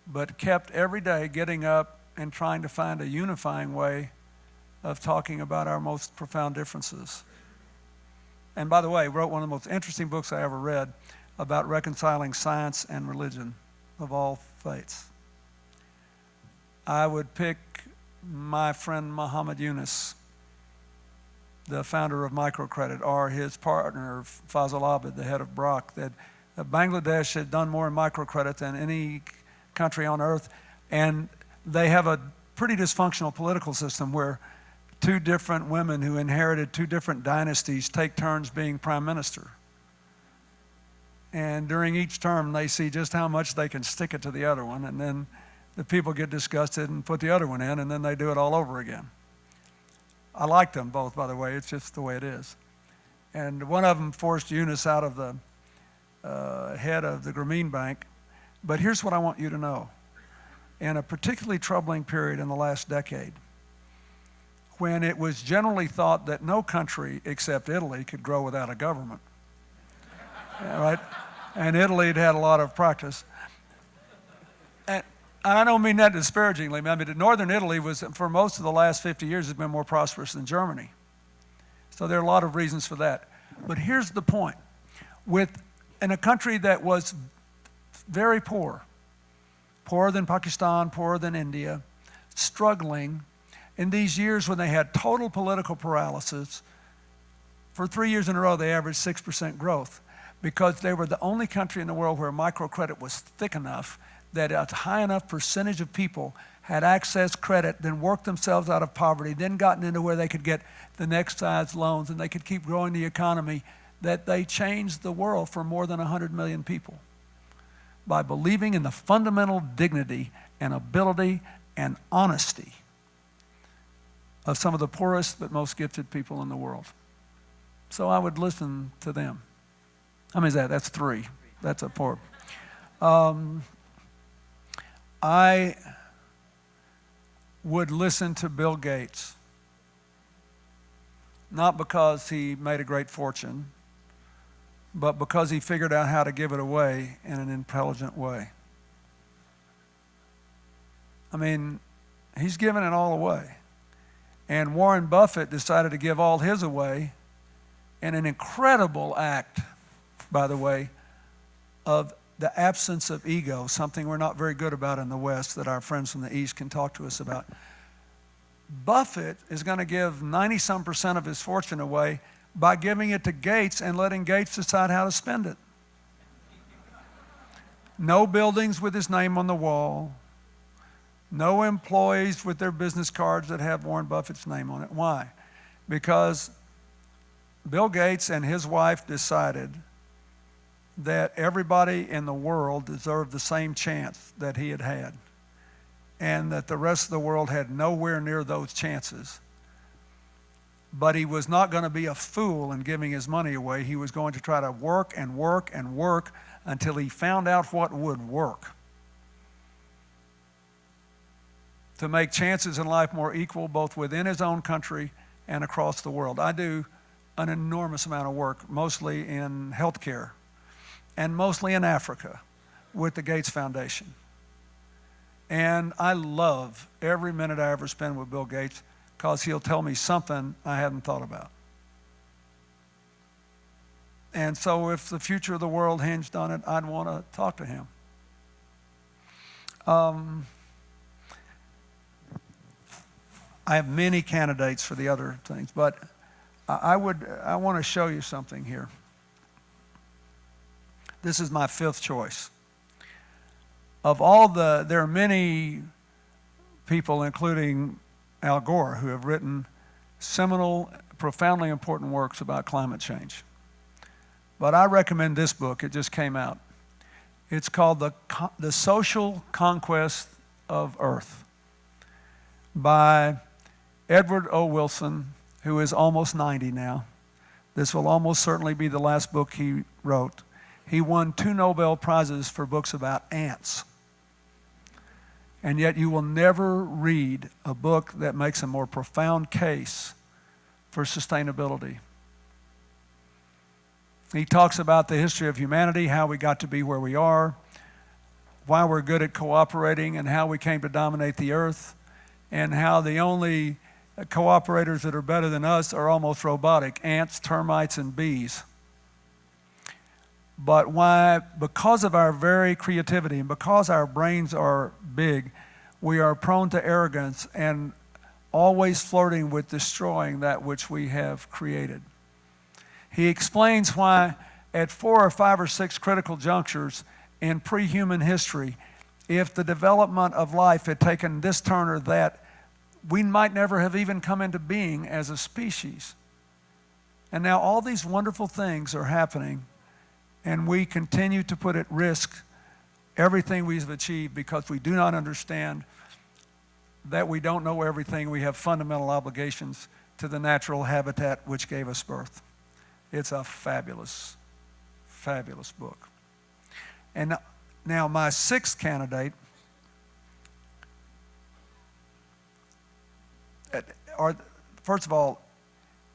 but kept every day getting up and trying to find a unifying way of talking about our most profound differences. And by the way, wrote one of the most interesting books I ever read about reconciling science and religion of all faiths. I would pick my friend Muhammad Yunus, the founder of microcredit, or his partner Fazal Abed, the head of BROC, that Bangladesh had done more in microcredit than any country on earth, and they have a pretty dysfunctional political system where two different women who inherited two different dynasties take turns being prime minister. And during each term, they see just how much they can stick it to the other one, and then the people get disgusted and put the other one in, and then they do it all over again. I like them both, by the way. It's just the way it is. And one of them forced Yunus out of the head of the Grameen Bank. But here's what I want you to know. In a particularly troubling period in the last decade, when it was generally thought that no country except Italy could grow without a government, right? And Italy had a lot of practice. And I don't mean that disparagingly. I mean, northern Italy was, for most of the last 50 years, has been more prosperous than Germany. So there are a lot of reasons for that. But here's the point. In a country that was very poor, poorer than Pakistan, poorer than India, struggling, in these years when they had total political paralysis, for 3 years in a row they averaged 6% growth, because they were the only country in the world where microcredit was thick enough that a high enough percentage of people had access credit, then worked themselves out of poverty, then gotten into where they could get the next size loans and they could keep growing the economy, that they changed the world for more than 100 million people by believing in the fundamental dignity and ability and honesty of some of the poorest but most gifted people in the world. So I would listen to them. How many is that? That's 3. That's a poor. I would listen to Bill Gates, not because he made a great fortune, but because he figured out how to give it away in an intelligent way. I mean, he's giving it all away. And Warren Buffett decided to give all his away in an incredible act, by the way, of the absence of ego, something we're not very good about in the West that our friends from the East can talk to us about. Buffett is going to give 90-some% of his fortune away by giving it to Gates and letting Gates decide how to spend it. No buildings with his name on the wall. No employees with their business cards that have Warren Buffett's name on it. Why? Because Bill Gates and his wife decided that everybody in the world deserved the same chance that he had had, and that the rest of the world had nowhere near those chances. But he was not going to be a fool in giving his money away. He was going to try to work and work and work until he found out what would work to make chances in life more equal, both within his own country and across the world. I do an enormous amount of work, mostly in healthcare and mostly in Africa with the Gates Foundation. And I love every minute I ever spend with Bill Gates, because he'll tell me something I hadn't thought about. And so if the future of the world hinged on it, I'd want to talk to him. I have many candidates for the other things, but I want to show you something here. This is my fifth choice. There are many people, including Al Gore, who have written seminal, profoundly important works about climate change. But I recommend this book. It just came out. It's called The Social Conquest of Earth by Edward O. Wilson, who is almost 90 now. This will almost certainly be the last book he wrote. He won 2 Nobel Prizes for books about ants. And yet you will never read a book that makes a more profound case for sustainability. He talks about the history of humanity, how we got to be where we are, why we're good at cooperating, and how we came to dominate the earth, and how the only cooperators that are better than us are almost robotic: ants, termites, and bees. But why, because of our very creativity and because our brains are big, we are prone to arrogance and always flirting with destroying that which we have created. He explains why at 4 or 5 or 6 critical junctures in pre-human history, if the development of life had taken this turn or that, we might never have even come into being as a species. And now all these wonderful things are happening, and we continue to put at risk everything we've achieved because we do not understand that we don't know everything. We have fundamental obligations to the natural habitat which gave us birth. It's a fabulous, fabulous book. And now my 6th candidate first of all,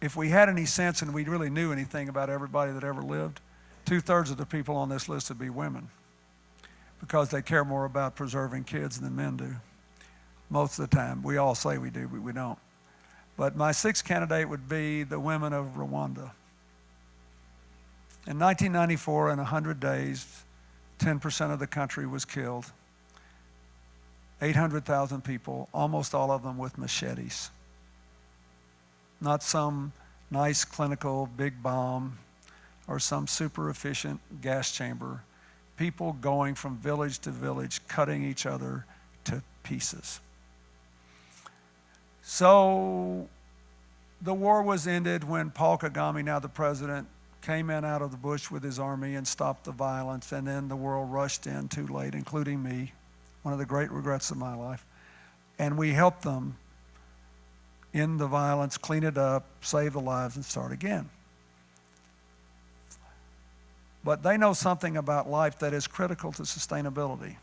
if we had any sense and we really knew anything about everybody that ever lived, 2/3 of the people on this list would be women, because they care more about preserving kids than men do. Most of the time. We all say we do, but we don't. But my 6th candidate would be the women of Rwanda. In 1994, in 100 days, 10% of the country was killed. 800,000 people, almost all of them with machetes. Not some nice clinical big bomb or some super efficient gas chamber. People going from village to village, cutting each other to pieces. So the war was ended when Paul Kagame, now the president, came in out of the bush with his army and stopped the violence, and then the world rushed in too late, including me, one of the great regrets of my life. And we helped them end the violence, clean it up, save the lives, and start again. But they know something about life that is critical to sustainability.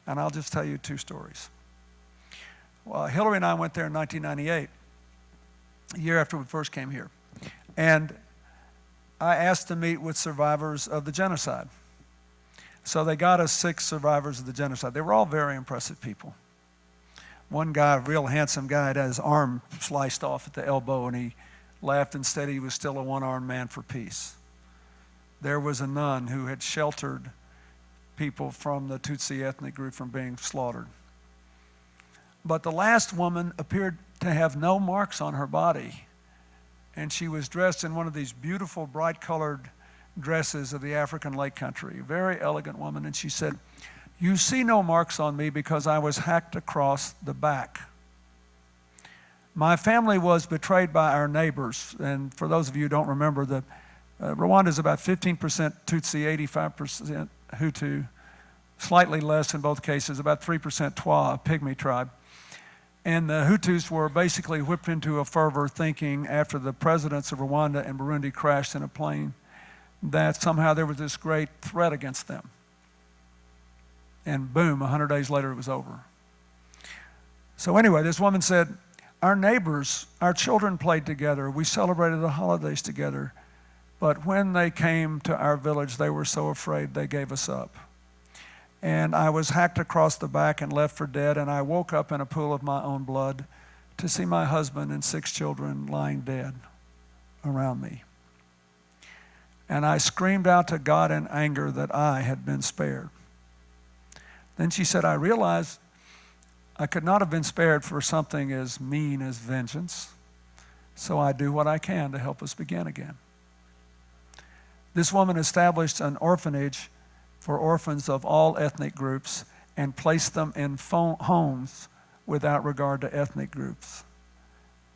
And I'll just tell you 2 stories. Well, Hillary and I went there in 1998, a year after we first came here. And I asked to meet with survivors of the genocide. So they got us 6 survivors of the genocide. They were all very impressive people. One guy, a real handsome guy, had his arm sliced off at the elbow, and he laughed and said he was still a one-armed man for peace. There was a nun who had sheltered people from the Tutsi ethnic group from being slaughtered. But the last woman appeared to have no marks on her body, and she was dressed in one of these beautiful, bright-colored dresses of the African lake country, a very elegant woman, and she said, "You see no marks on me because I was hacked across the back. My family was betrayed by our neighbors," and for those of you who don't remember, the Rwanda is about 15% Tutsi, 85% Hutu, slightly less in both cases, about 3% Twa, a pygmy tribe. And the Hutus were basically whipped into a fervor thinking after the presidents of Rwanda and Burundi crashed in a plane that somehow there was this great threat against them. And boom, 100 days later it was over. So anyway, this woman said, our neighbors, our children played together, we celebrated the holidays together, but when they came to our village, they were so afraid they gave us up. And I was hacked across the back and left for dead, and I woke up in a pool of my own blood to see my husband and 6 children lying dead around me. And I screamed out to God in anger that I had been spared. Then she said, I realized I could not have been spared for something as mean as vengeance, so I do what I can to help us begin again. This woman established an orphanage for orphans of all ethnic groups and placed them in homes without regard to ethnic groups.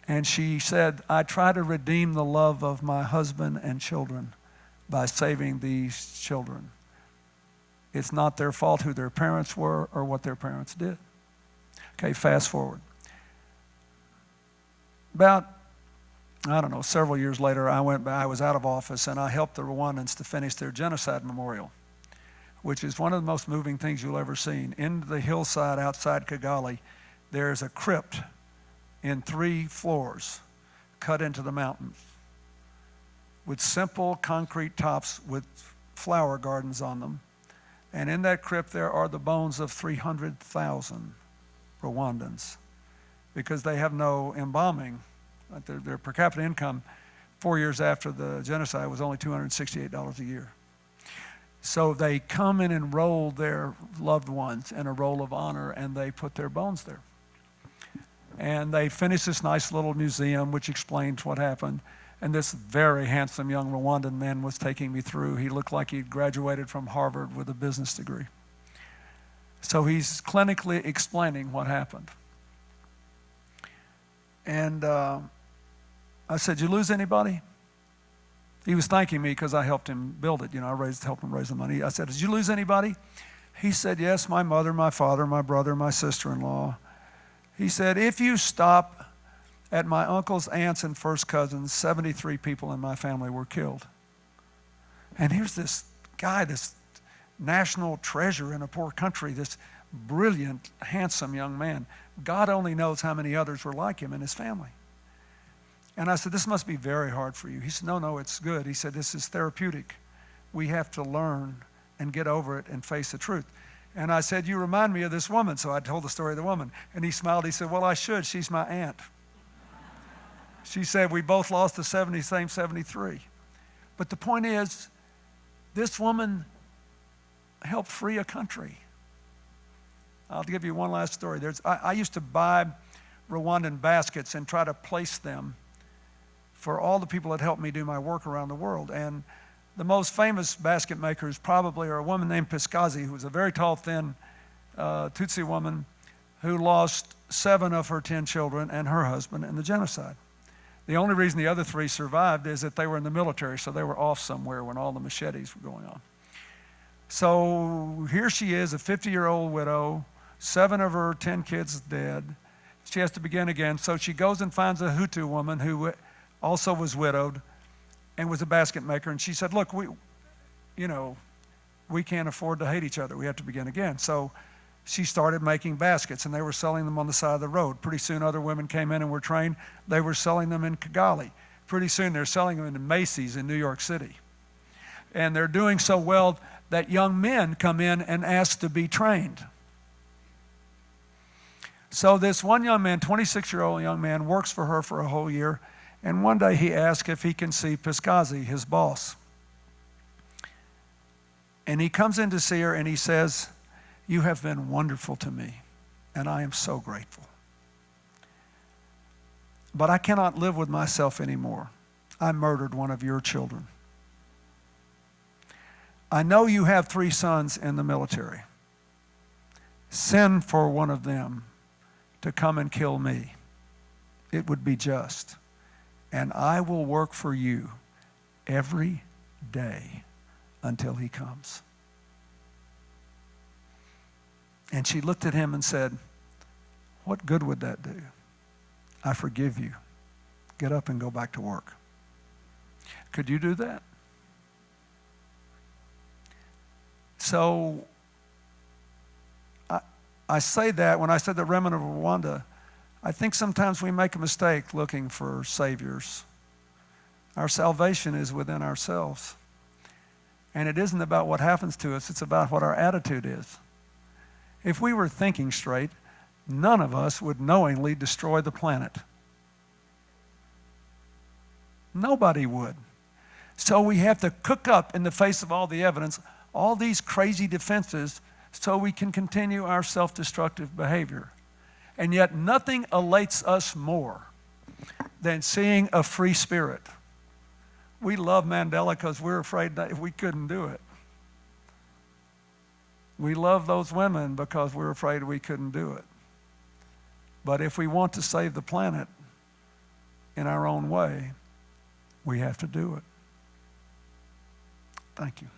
And she said, I try to redeem the love of my husband and children by saving these children. It's not their fault who their parents were or what their parents did. Okay, fast forward. About, I don't know, several years later, I was out of office and I helped the Rwandans to finish their genocide memorial, which is one of the most moving things you'll ever see. In the hillside outside Kigali, there's a crypt in 3 floors cut into the mountains with simple concrete tops with flower gardens on them. And in that crypt, there are the bones of 300,000 Rwandans because they have no embalming. Their per capita income 4 years after the genocide was only $268 a year. So they come and enroll their loved ones in a roll of honor, and they put their bones there. And they finished this nice little museum which explains what happened. And this very handsome young Rwandan man was taking me through. He looked like he'd graduated from Harvard with a business degree. So he's clinically explaining what happened. And I said, "You lose anybody?" He was thanking me because I helped him build it. You know, helped him raise the money. I said, "Did you lose anybody?" He said, "Yes, my mother, my father, my brother, my sister-in-law." He said, "If you stop at my uncles, aunts, and first cousins, 73 people in my family were killed." And here's this guy, this national treasure in a poor country, this brilliant, handsome young man. God only knows how many others were like him in his family. And I said, "This must be very hard for you." He said, No, it's good." He said, "This is therapeutic. We have to learn and get over it and face the truth." And I said, "You remind me of this woman." So I told the story of the woman. And he smiled. He said, "Well, I should. She's my aunt." She said, "We both lost the same 73. But the point is, this woman helped free a country. I'll give you one last story. I used to buy Rwandan baskets and try to place them for all the people that helped me do my work around the world. And the most famous basket makers probably are a woman named Piskazi, who was a very tall, thin Tutsi woman who lost 7 of her 10 children and her husband in the genocide. The only reason the other 3 survived is that they were in the military, so they were off somewhere when all the machetes were going on. So here she is, a 50-year-old widow, 7 of her 10 kids dead. She has to begin again. So she goes and finds a Hutu woman who also was widowed and was a basket maker. And she said, "Look, we can't afford to hate each other. We have to begin again." So she started making baskets, and they were selling them on the side of the road. Pretty soon other women came in and were trained. They were selling them in Kigali. Pretty soon they're selling them in Macy's in New York City. And they're doing so well that young men come in and ask to be trained. So this one young man, 26-year-old young man, works for her for a whole year. And one day he asks if he can see Piskazi, his boss. And he comes in to see her and he says, "You have been wonderful to me, and I am so grateful. But I cannot live with myself anymore. I murdered one of your children. I know you have 3 sons in the military. Send for one of them to come and kill me. It would be just. And I will work for you every day until he comes. And she looked at him and said, what good would that do? I forgive you. Get up and go back to work. Could you do that? So I say that when I said the remnant of Rwanda, I think sometimes we make a mistake looking for saviors. Our salvation is within ourselves. And it isn't about what happens to us, it's about what our attitude is. If we were thinking straight, none of us would knowingly destroy the planet. Nobody would. So we have to cook up, in the face of all the evidence, all these crazy defenses so we can continue our self-destructive behavior. And yet nothing elates us more than seeing a free spirit. We love Mandela because we're afraid that we couldn't do it. We love those women because we're afraid we couldn't do it. But if we want to save the planet in our own way, we have to do it. Thank you.